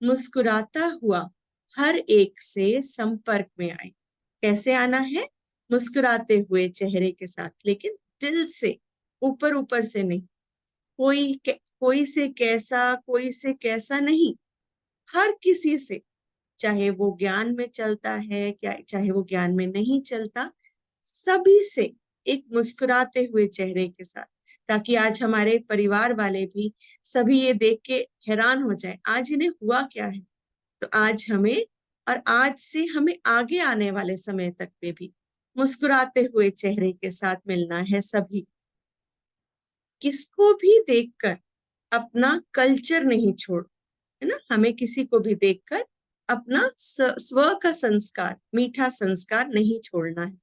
मुस्कुराता हुआ हर एक से संपर्क में आए। कैसे आना है? मुस्कुराते हुए चेहरे के साथ, लेकिन दिल से, ऊपर ऊपर से नहीं। कोई से कैसा, कोई से कैसा नहीं, हर किसी से, चाहे वो ज्ञान में चलता है क्या, चाहे वो ज्ञान में नहीं चलता, सभी से एक मुस्कुराते हुए चेहरे के साथ, ताकि आज हमारे परिवार वाले भी सभी ये देख के हैरान हो जाए, आज इन्हें हुआ क्या है। तो आज हमें, और आज से हमें आगे आने वाले समय तक पे भी मुस्कुराते हुए चेहरे के साथ मिलना है सभी। किसको भी देखकर अपना कल्चर नहीं छोड़, है ना, हमें किसी को भी देखकर अपना स्व का संस्कार, मीठा संस्कार नहीं छोड़ना है।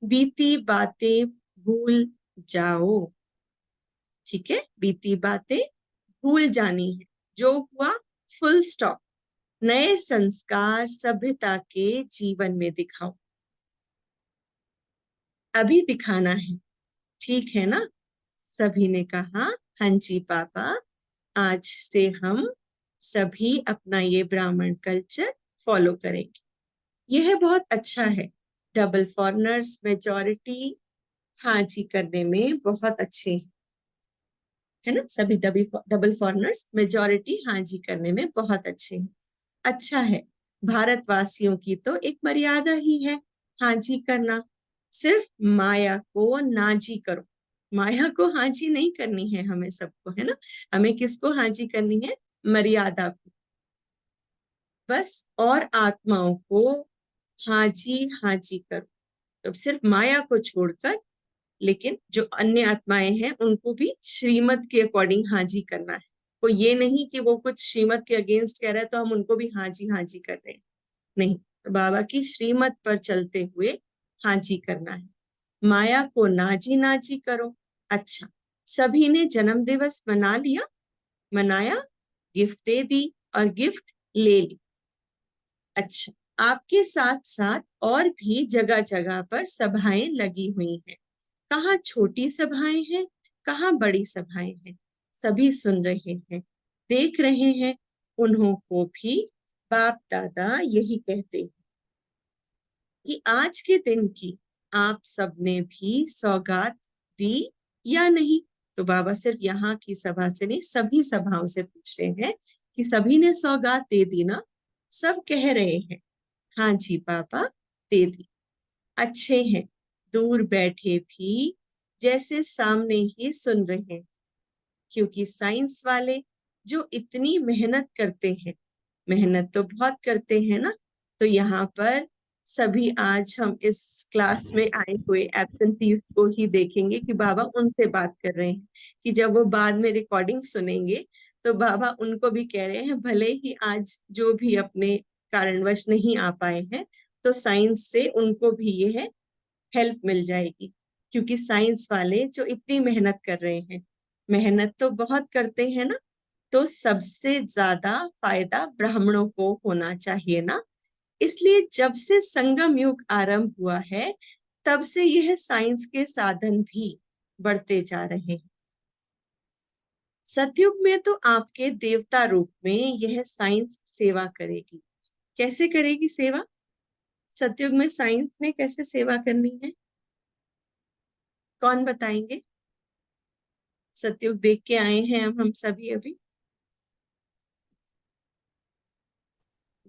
बीती बातें भूल जाओ, ठीक है, बीती बातें भूल जानी है, जो हुआ फुल स्टॉप। नए संस्कार सभ्यता के जीवन में दिखाओ। अभी दिखाना है, ठीक है ना? सभी ने कहा हाँ जी पापा, आज से हम सभी अपना ये ब्राह्मण कल्चर फॉलो करेंगे। यह बहुत अच्छा है। डबल फॉरेनर्स मेजॉरिटी हाँ जी करने में बहुत अच्छे हैं, है ना? सभी डबल फॉरेनर्स मेजॉरिटी हाँ जी करने में बहुत अच्छे हैं। अच्छा है। भारतवासियों की तो एक मर्यादा ही है हाँ जी करना। सिर्फ माया को ना जी करो। माया को हाँ जी नहीं करनी है हमें सबको, है ना? हमें किसको हाँ जी करनी है? मर्यादा को बस। और आत्माओं को हाँ जी करो। तो सिर्फ माया को छोड़कर, लेकिन जो अन्य आत्माएं हैं उनको भी श्रीमत के अकॉर्डिंग हाँ जी करना है। कोई ये नहीं कि वो कुछ श्रीमत के अगेंस्ट कह रहा है तो हम उनको भी हाँ जी कर रहे हैं, नहीं। तो बाबा की श्रीमत पर चलते हुए हाँ जी करना है। माया को ना जी करो। अच्छा, सभी ने जन्म दिवस मना लिया, मनाया, गिफ्ट दे दी और गिफ्ट ले ली। अच्छा, आपके साथ साथ और भी जगह जगह पर सभाएं लगी हुई हैं। कहाँ छोटी सभाएं हैं, कहाँ बड़ी सभाएं हैं, सभी सुन रहे हैं, देख रहे हैं। उन्हों को भी बाप दादा यही कहते हैं कि आज के दिन की आप सबने भी सौगात दी या नहीं। तो बाबा सिर्फ यहाँ की सभा से नहीं, सभी सभाओं से पूछ रहे हैं कि सभी ने सौगात दे दी ना? सब कह रहे हैं हाँ जी पापा दे दी। अच्छे हैं, दूर बैठे भी जैसे सामने ही सुन रहे हैं, क्योंकि साइंस वाले जो इतनी मेहनत करते हैं, मेहनत तो बहुत करते हैं ना। तो यहाँ पर सभी आज हम इस क्लास में आए हुए एब्सेंटीज को ही देखेंगे कि बाबा उनसे बात कर रहे हैं, कि जब वो बाद में रिकॉर्डिंग सुनेंगे तो बाबा उनको भी कह रहे हैं, भले ही आज जो भी अपने कारणवश नहीं आ पाए हैं, तो साइंस से उनको भी यह हेल्प मिल जाएगी, क्योंकि साइंस वाले जो इतनी मेहनत कर रहे हैं, मेहनत तो बहुत करते हैं ना, तो सबसे ज्यादा फायदा ब्राह्मणों को होना चाहिए ना। इसलिए जब से संगम युग आरंभ हुआ है, तब से यह साइंस के साधन भी बढ़ते जा रहे हैं। सतयुग में तो आपके देवता रूप में यह साइंस सेवा करेगी। कैसे करेगी सेवा? सतयुग में साइंस ने कैसे सेवा करनी है, कौन बताएंगे? सतयुग देख के आए हैं हम सभी अभी।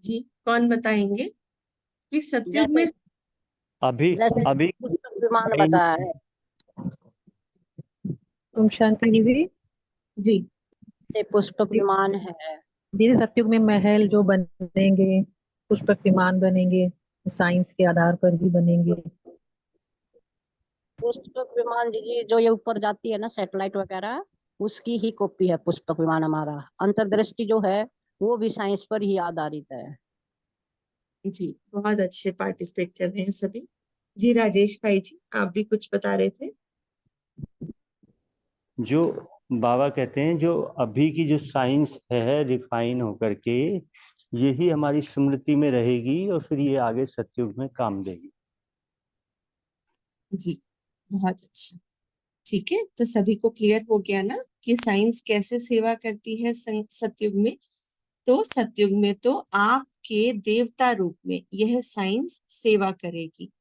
जी, कौन बताएंगे कि सतयुग में? अभी जैसे अभी पुस्तक विमान बताया है, ओम शांति दीदी। जी जैसे पुष्पक विमान है। दीदी सतयुग में महल जो बनेंगे, पुष्पक विमान बनेंगे, साइंस के आधार पर ही बनेंगे। पुष्पक विमान जी जो ये ऊपर जाती है ना, सैटेलाइट वगैरह, उसकी ही कॉपी है पुष्पक विमान हमारा। अंतर्दृष्टि जो है वो भी साइंस पर ही आधारित है। जी, बहुत अच्छे पार्टिसिपेट कर रहे हैं सभी। जी राजेश भाई जी, आप भी कुछ बता रहे थे। जो बाबा कहते हैं जो अभी की जो साइंस है रिफाइन होकर के यही हमारी स्मृति में रहेगी और फिर ये आगे सतयुग में काम देगी। जी, बहुत अच्छा। ठीक है, तो सभी को क्लियर हो गया ना कि साइंस कैसे सेवा करती है सतयुग में। तो सतयुग में तो आपके देवता रूप में यह साइंस सेवा करेगी,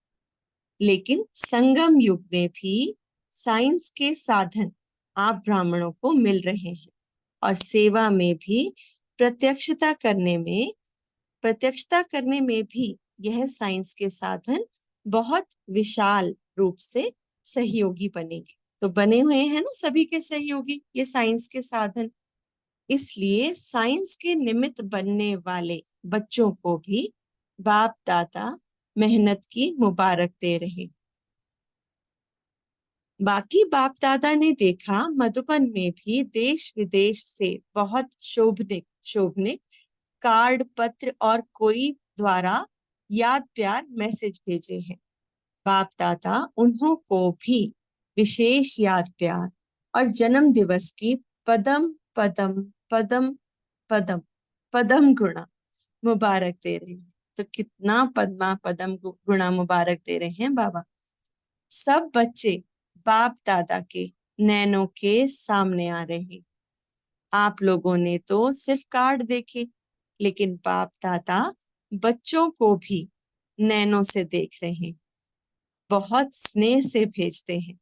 लेकिन संगम युग में भी साइंस के साधन आप ब्राह्मणों को मिल रहे हैं और सेवा में भी प्रत्यक्षता करने में भी यह साइंस के साधन बहुत विशाल रूप से सहयोगी बनेंगे। तो बने हुए हैं ना सभी के सहयोगी ये साइंस के साधन। इसलिए साइंस के निमित्त बनने वाले बच्चों को भी बाप दादा मेहनत की मुबारक दे रहे। बाकी बाप दादा ने देखा मधुबन में भी देश विदेश से बहुत शोभनिक कार्ड पत्र और कोई द्वारा याद प्यार मैसेज भेजे हैं। बाप दादा उन्हों को भी विशेष याद प्यार और जन्म दिवस की पदम पदम पदम पदम पदम गुणा मुबारक दे रहे हैं। तो कितना पद्मा पदम गुणा मुबारक दे रहे हैं बाबा। सब बच्चे बाप दादा के नैनों के सामने आ रहे हैं। आप लोगों ने तो सिर्फ कार्ड देखे, लेकिन बाप दादा बच्चों को भी नैनों से देख रहे हैं, बहुत स्नेह से भेजते हैं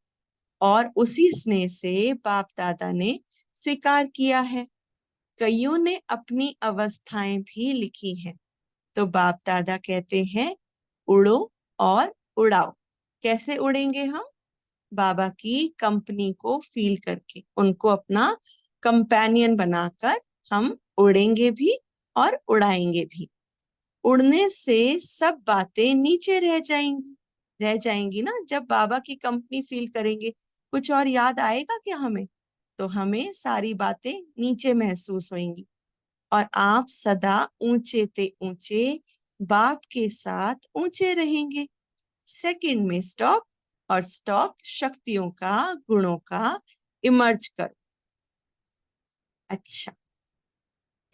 और उसी स्नेह से बाप दादा ने स्वीकार किया है। कईयों ने अपनी अवस्थाएं भी लिखी हैं। तो बाप दादा कहते हैं उड़ो और उड़ाओ। कैसे उड़ेंगे हम? बाबा की कंपनी को फील करके, उनको अपना कंपेनियन बनाकर हम उड़ेंगे भी और उड़ाएंगे भी। उड़ने से सब बातें नीचे रह जाएंगी ना। जब बाबा की कंपनी फील करेंगे कुछ और याद आएगा क्या हमें? तो हमें सारी बातें नीचे महसूस होंगी और आप सदा ऊंचे ते ऊंचे बाप के साथ ऊंचे रहेंगे। सेकंड में स्टॉप, और स्टॉक शक्तियों का गुणों का इमर्ज कर। अच्छा,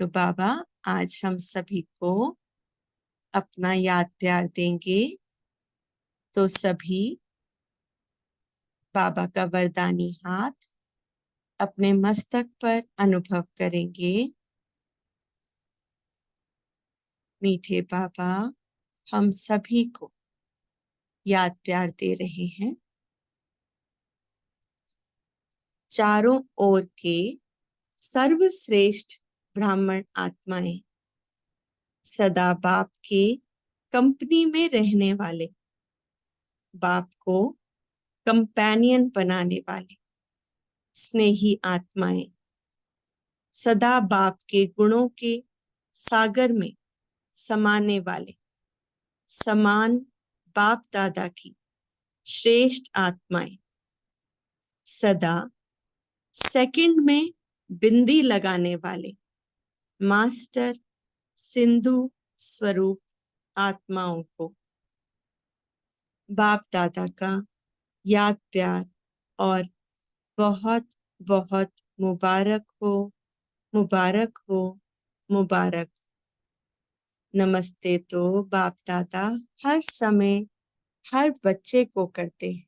तो बाबा आज हम सभी को अपना याद प्यार देंगे। तो सभी बाबा का वरदानी हाथ अपने मस्तक पर अनुभव करेंगे। मीठे बाबा हम सभी को याद प्यार दे रहे हैं। चारों ओर के सर्वश्रेष्ठ ब्राह्मण आत्माएं, सदा बाप के कंपनी में रहने वाले, बाप को कंपेनियन बनाने वाले स्नेही आत्माएं, सदा बाप के गुणों के सागर में समाने वाले समान बाप दादा की श्रेष्ठ आत्माएं, सदा सेकंड में बिंदी लगाने वाले मास्टर सिंधु स्वरूप आत्माओं को बाप दादा का याद प्यार और बहुत बहुत मुबारक हो, मुबारक हो, मुबारक। नमस्ते तो बाप दादा हर समय हर बच्चे को करते हैं,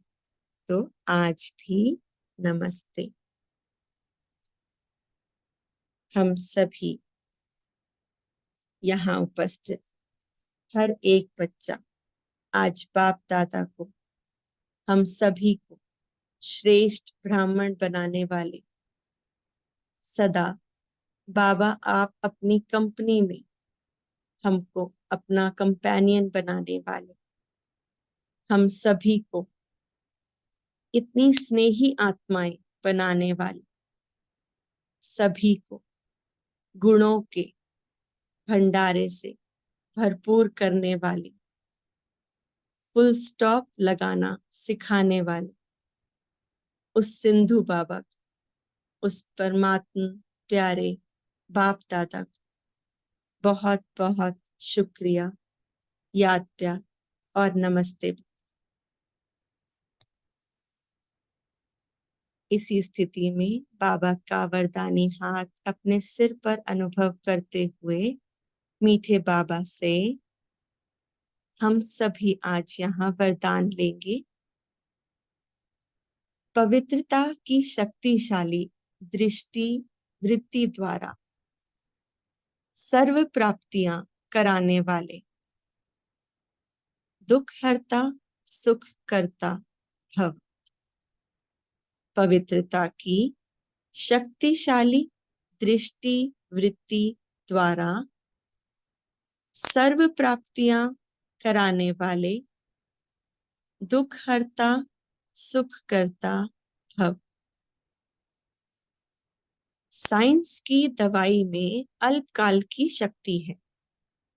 तो आज भी नमस्ते। हम सभी यहाँ उपस्थित हर एक बच्चा आज बाप दादा को, हम सभी को श्रेष्ठ ब्राह्मण बनाने वाले, सदा बाबा आप अपनी कंपनी में हमको अपना कंपेनियन बनाने वाले, हम सभी को इतनी स्नेही आत्माएं बनाने वाले, सभी को गुणों के भंडारे से भरपूर करने वाले, फुल स्टॉप लगाना सिखाने वाले उस सिंधु बाबा, उस परमात्मा प्यारे बाप दादा को बहुत बहुत शुक्रिया, याद प्यार और नमस्ते। इसी स्थिति में बाबा का वरदानी हाथ अपने सिर पर अनुभव करते हुए मीठे बाबा से हम सभी आज यहाँ वरदान लेंगे। पवित्रता की शक्तिशाली दृष्टि वृत्ति द्वारा सर्व प्राप्तियां कराने वाले, दुख हरता सुख करता भव। पवित्रता की शक्तिशाली दृष्टि वृत्ति द्वारा सर्व प्राप्तियां कराने वाले, दुख हरता सुख करता भव। साइंस की दवाई में अल्पकाल की शक्ति है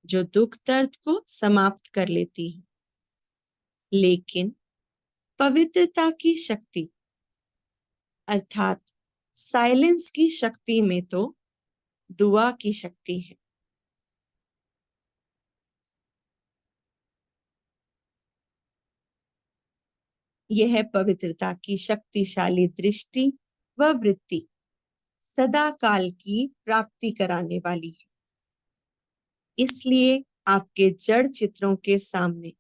जो दुख दर्द को समाप्त कर लेती है, लेकिन पवित्रता की शक्ति अर्थात साइलेंस की शक्ति में तो दुआ की शक्ति है। यह पवित्रता की शक्तिशाली दृष्टि व वृत्ति सदा काल की प्राप्ति कराने वाली है। इसलिए आपके जड़ चित्रों के सामने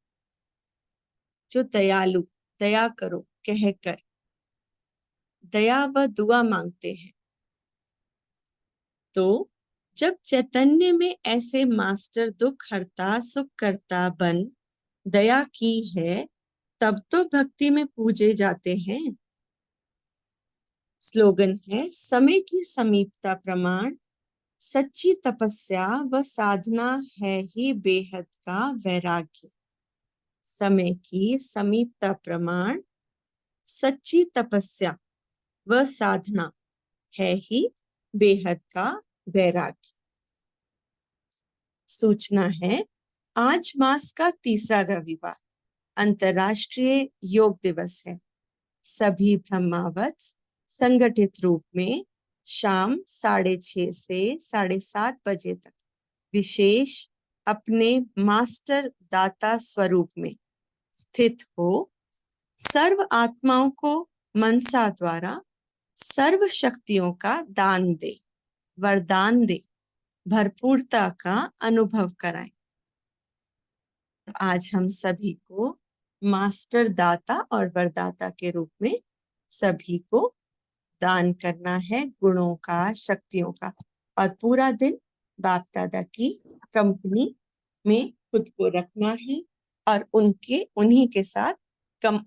जो दयालु दया करो कहकर दया व दुआ मांगते हैं, तो जब चैतन्य में ऐसे मास्टर दुख हरता सुख करता बन दया की है, तब तो भक्ति में पूजे जाते हैं। स्लोगन है समय की समीपता प्रमाण, सच्ची तपस्या व साधना है ही बेहद का वैराग्य। समय की समीपता प्रमाण, सच्ची तपस्या व साधना है ही बेहद का वैराग्य। सूचना है आज मास का तीसरा रविवार अंतर्राष्ट्रीय योग दिवस है। सभी ब्रह्मावत्स संगठित रूप में शाम 6:30 से 7:30 बजे तक विशेष अपने मास्टर दाता स्वरूप में स्थित हो सर्व आत्माओं को मनसा द्वारा सर्व शक्तियों का दान दे, वरदान दे, भरपूरता का अनुभव कराएं। आज हम सभी को मास्टर दाता और वरदाता के रूप में सभी को दान करना है गुणों का, शक्तियों का, और पूरा दिन बाप दादा की कंपनी में खुद को रखना है और उन्हीं के साथ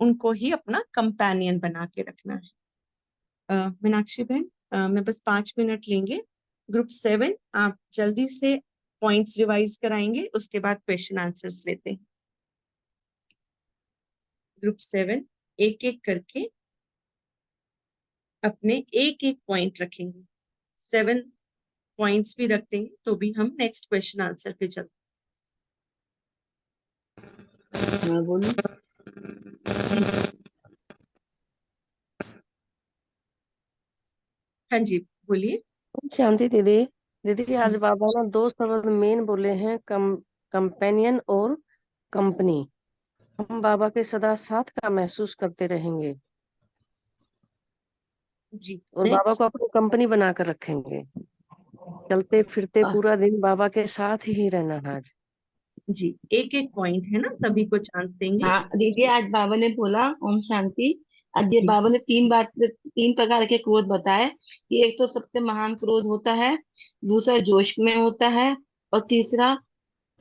उनको ही अपना कंपेनियन बना के रखना है। मीनाक्षी बहन, मैं बस 5 मिनट लेंगे। ग्रुप 7 आप जल्दी से पॉइंट्स रिवाइज कराएंगे, उसके बाद क्वेश्चन आंसर्स लेते हैं। ग्रुप 7 एक एक करके अपने एक एक पॉइंट रखेंगे। 7 पॉइंट्स भी रख देंगे तो भी हम नेक्स्ट क्वेश्चन आंसर पे चलते। मैं बोलूं? हाँ जी बोलिए। शांति दीदी। दीदी आज बाबा ने 2 शब्द मेन बोले हैं, कंपेनियन और कंपनी। हम बाबा के सदा साथ का महसूस करते रहेंगे जी, और बाबा को अपनी कंपनी बनाकर रखेंगे। चलते फिरते पूरा दिन बाबा के साथ ही रहना है आज। जी, एक एक पॉइंट है ना, सभी को चांस देंगे। हाँ दीदी, आज बाबा ने बोला ओम शांति। आज ये बाबा ने 3 प्रकार के क्रोध बताए कि एक तो सबसे महान क्रोध होता है, दूसरा जोश में होता है, और तीसरा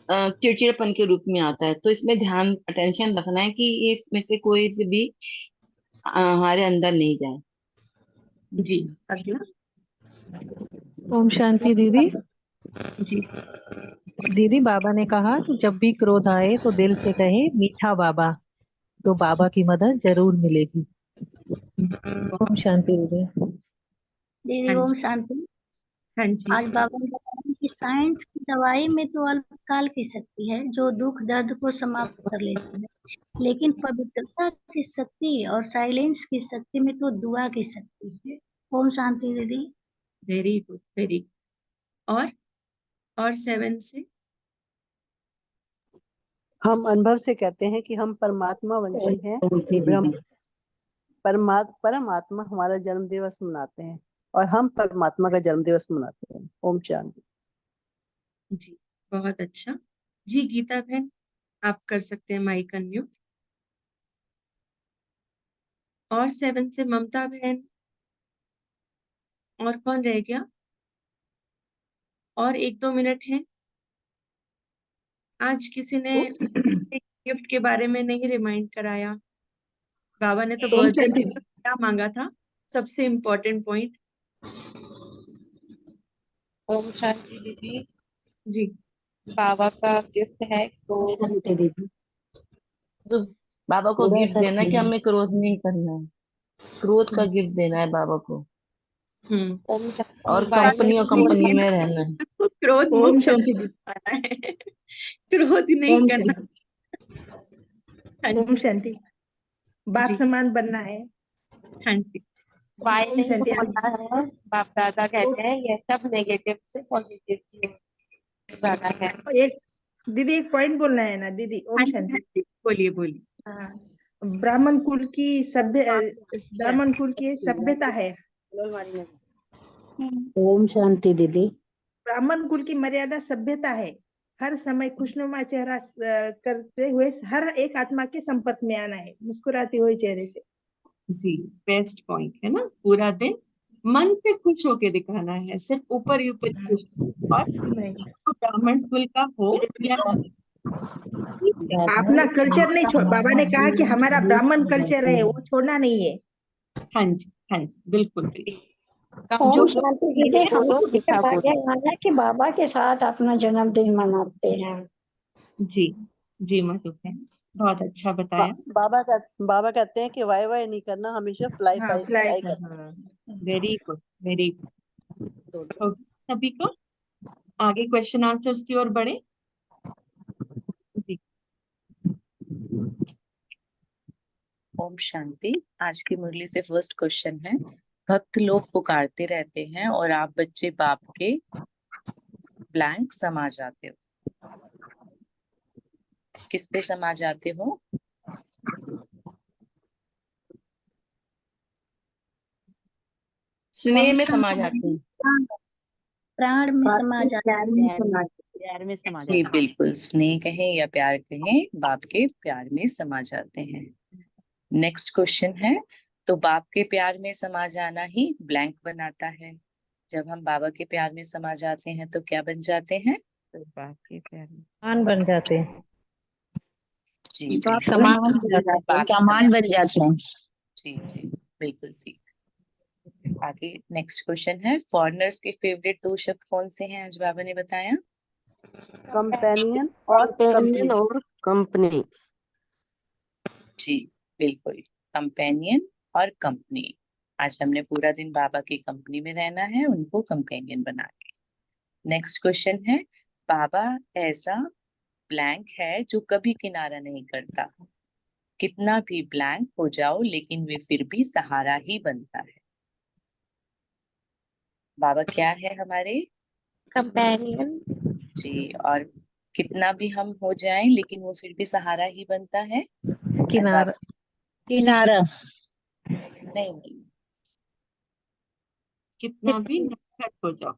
चिड़चिड़पन के रूप में आता है। तो इसमें ध्यान अटेंशन रखना है कि ये इसमें से कोई से भी हमारे अंदर नहीं जाए। जी, अगला। ओम शांति दीदी। जी दीदी, बाबा ने कहा कि जब भी क्रोध आए तो दिल से कहे मीठा बाबा, तो बाबा की मदद जरूर मिलेगी। ओम शांति दीदी। दीदी ओम शांति। हाँ जी, आज बाबा ने बताया कि साइंस की दवाई में तो अल्पकाल की शक्ति है जो दुख दर्द को समाप्त कर लेती है, लेकिन पवित्रता की शक्ति और साइलेंस की शक्ति में तो दुआ की शक्ति है। ओम शांति दीदी। Very good, very good. और 7 से हम अनुभव से कहते हैं कि हम परमात्मा वंशी हैं। परमात्मा हमारा जन्म दिवस मनाते हैं और हम परमात्मा का जन्म दिवस मनाते हैं। ओम शांति। जी, बहुत अच्छा। जी गीता बहन, आप कर सकते हैं माइक अनम्यूट। और 7 से ममता बहन, और कौन रह गया? और 1-2 मिनट है। आज किसी ने गिफ्ट के बारे में नहीं रिमाइंड कराया। बाबा ने तो बर्थडे में क्या मांगा था? सबसे इम्पोर्टेंट पॉइंट। ओम शांति दीदी। जी, बाबा का गिफ्ट है क्रोध। तो बाबा को गिफ्ट देना कि हमें क्रोध नहीं करना है, क्रोध का गिफ्ट देना है बाबा को, ओम और शांति कंपनी में रहना है। क्रोध ओम मुक्त शांति होना है, क्रोध नहीं ओम करना। हाँ ओम जी, शांति। बाप जी, समान बनना है। हाँ जी, वाई ओम नहीं शांति। होता है। बाप दादा कहते हैं ये सब नेगेटिव से पॉजिटिव की ओर जाना है। एक दीदी एक पॉइंट बोलना है ना दीदी। हाँ ओम जी, हाँ शांति। जी, बोलिए बोलिए। हाँ, ब्राह्मण कुल की सभ्यता है। ओम शांति दीदी। ब्राह्मण कुल की मर्यादा सभ्यता है। हर समय खुशनुमा चेहरा करते हुए हर एक आत्मा के संपर्क में आना है, मुस्कुराते हुए चेहरे से। जी, बेस्ट पॉइंट है ना। पूरा दिन मन पे खुश होके दिखाना है, सिर्फ ऊपर ही ऊपर खुश। और ब्राह्मण कुल का हो या अपना कल्चर नहीं छोड़। बाबा ने कहा कि हमारा ब्राह्मण कल्चर है, वो छोड़ना नहीं है। हाँ जी, हाँ जी, बिल्कुल ठीक। ओम शांति दीदी। हम लोग के भाग्यवान है कि बाबा के साथ अपना जन्मदिन मनाते हैं। जी, जी मधु बहन, बहुत अच्छा बताया। बाबा कहते हैं कि वाई वाई नहीं करना, हमेशा फ्लाई फ्लाई करना। Very good, very good. सभी को आगे क्वेश्चन आंसर्स की ओर बढ़े। जी, ओम शांति। आज की मुरली से फर्स्ट क्वेश्चन है, भक्त लोग पुकारते रहते हैं और आप बच्चे बाप के ब्लैंक समा जाते हो। किस पे समा जाते हो? स्नेह में समा जाते हैं, प्राण में समा जाते हैं। प्यार में समा जाते हैं। जी बिल्कुल, स्नेह कहें या प्यार कहें, बाप के प्यार में समा जाते हैं। नेक्स्ट क्वेश्चन है, तो बाप के प्यार में समा जाना ही ब्लैंक बनाता है। जब हम बाबा के प्यार में समा जाते हैं तो क्या बन जाते हैं? तो बाप के प्यार में मान बन जाते हैं। जी समान बन जाते हैं। जी जी बिल्कुल ठीक। आगे नेक्स्ट क्वेश्चन है, फॉरेनर्स के फेवरेट 2 शब्द कौन से हैं? आज बाबा ने बताया, कंपेनियन और कंपनी। जी बिल्कुल, कंपेनियन और कंपनी। आज हमने पूरा दिन बाबा की कंपनी में रहना है, उनको कंपेनियन बना के। नेक्स्ट क्वेश्चन है, बाबा ऐसा ब्लैंक है जो कभी किनारा नहीं करता। कितना भी ब्लैंक हो जाओ लेकिन वे फिर भी सहारा ही बनता है। बाबा क्या है हमारे? कंपेनियन। जी, और कितना भी हम हो जाएं लेकिन वो फिर भी सहारा ही बनता है। किनारा। नहीं, कितना भी नटखट हो जाओ।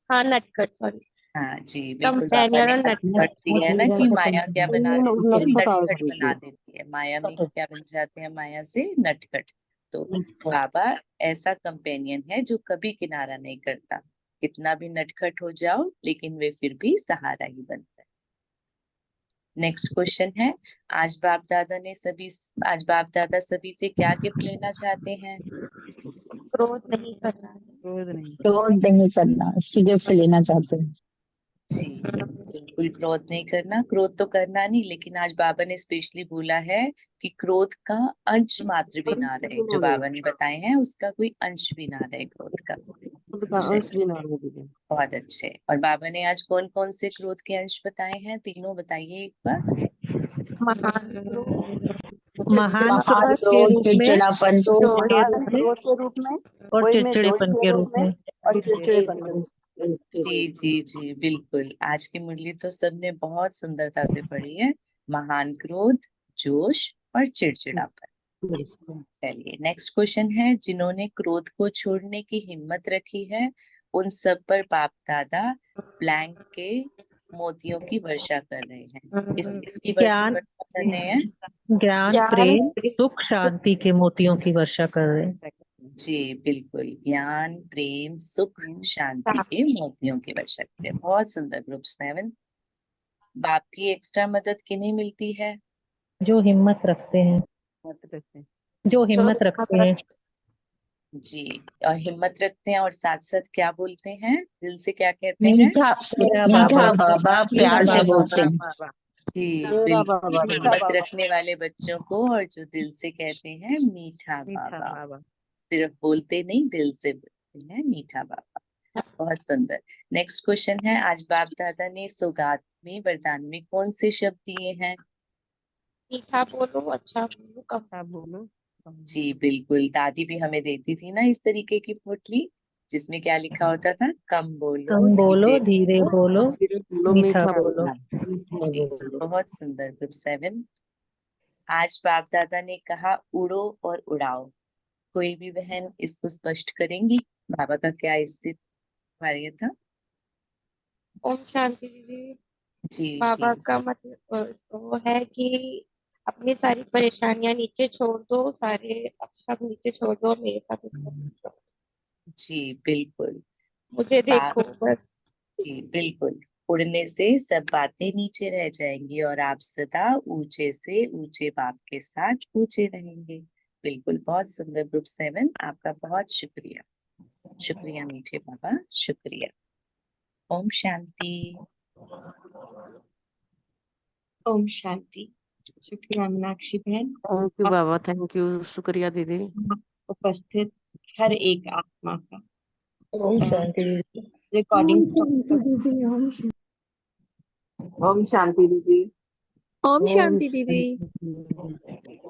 हाँ नटखट, सॉरी। हाँ जी बिल्कुल, बाबा ने नटखट दिया है ना कि माया क्या बना देती है? नटखट बना देती है। माया में क्या बन जाते हैं? माया से नटखट। तो बाबा ऐसा कंपेनियन है जो कभी किनारा नहीं करता। कितना भी नटखट हो जाओ लेकिन वे फिर भी सहारा ही बनता है। नेक्स्ट क्वेश्चन है, आज बाप दादा सभी से क्या गिफ्ट लेना चाहते हैं? क्रोध नहीं करना। क्रोध नहीं करना, इसकी गिफ्ट लेना चाहते हैं। जी बिल्कुल, क्रोध नहीं करना। क्रोध तो करना नहीं, लेकिन आज बाबा ने स्पेशली बोला है कि क्रोध का अंश मात्र भी ना रहे। जो बाबा ने बताए हैं उसका कोई अंश भी ना रहे क्रोध का। अंश भी ना रहे। बहुत अच्छे। और बाबा ने आज कौन कौन से क्रोध के अंश बताए हैं? तीनों बताइए एक बार। महान क्रोध के रूप में, चिड़चिड़ापन के रूप में, और चिड़चिड़ेपन के रूप में, और चिड़चिड़ेपन के रूप में। जी जी जी बिल्कुल। आज की मुरली तो सबने बहुत सुंदरता से पढ़ी है। महान क्रोध, जोश और चिड़चिड़ापन। चलिए नेक्स्ट क्वेश्चन है, जिन्होंने क्रोध को छोड़ने की हिम्मत रखी है उन सब पर बाप दादा ब्लैंक के मोतियों की वर्षा कर रहे हैं। इसकी ज्ञान वर्षा कर रहे हैं। ज्ञान प्रेम सुख शांति के मोतियों की वर्षा कर रहे हैं। जी बिल्कुल, ज्ञान प्रेम सुख शांति के मोतियों की वर्षा कर रहे हैं। बहुत सुंदर। ग्रुप 7, बाप की एक्स्ट्रा मदद किन्हें मिलती है? जो हिम्मत रखते हैं, जो हिम्मत रखते हैं। जी, और हिम्मत रखते हैं और साथ साथ क्या बोलते हैं, दिल से क्या कहते हैं? मीठा बाबा प्यार से बोलते हैं। जी मेरा बाबा, बिल्कुल, मीठा हिम्मत बाबा। रखने वाले बच्चों को और जो दिल से कहते हैं मीठा बाबा। सिर्फ बोलते नहीं, दिल से बोलते हैं मीठा बाबा। बहुत सुंदर। नेक्स्ट क्वेश्चन है, आज बाप दादा ने सौगात में वरदान में कौन से शब्द दिए हैं? मीठा बोलो, अच्छा बोलो, कम बोलो। जी बिल्कुल, दादी भी हमें देती थी ना इस तरीके की पोटली, जिसमें क्या लिखा होता था? कम बोलो, कम बोलो, धीरे बोलो, बोलो, मीठा बोलो। जी जी, बहुत सुंदर। ग्रुप 7, आज बाप दादा ने कहा उड़ो और उड़ाओ। कोई भी बहन इसको स्पष्ट करेंगी? बाबा का क्या इससे कार्य था? ओम शांति दीदी। जी बाबा जी का मतलब वो है कि अपनी सारी परेशानियां नीचे छोड़ दो, सारे सब नीचे छोड़ दो और मेरे साथ उठो। जी बिल्कुल, मुझे बाप देखो बस। जी बिल्कुल, उड़ने से सब बातें नीचे रह जाएंगी और आप सदा ऊंचे से ऊंचे बाप के साथ ऊंचे रहेंगे। बिल्कुल, बहुत सुंदर। ग्रुप 7, आपका बहुत शुक्रिया। शुक्रिया मीठे बाबा, शुक्रिया। ओम शांति। ओम शांति। शुक्रिया मीनाक्षी बहन। Thank you Baba, thank you, शुक्रिया दीदी। उपस्थित हर एक आत्मा का ओम शांति दीदी। रिकॉर्डिंग ओम शांति दीदी। ओम शांति शांति दीदी। दीदी।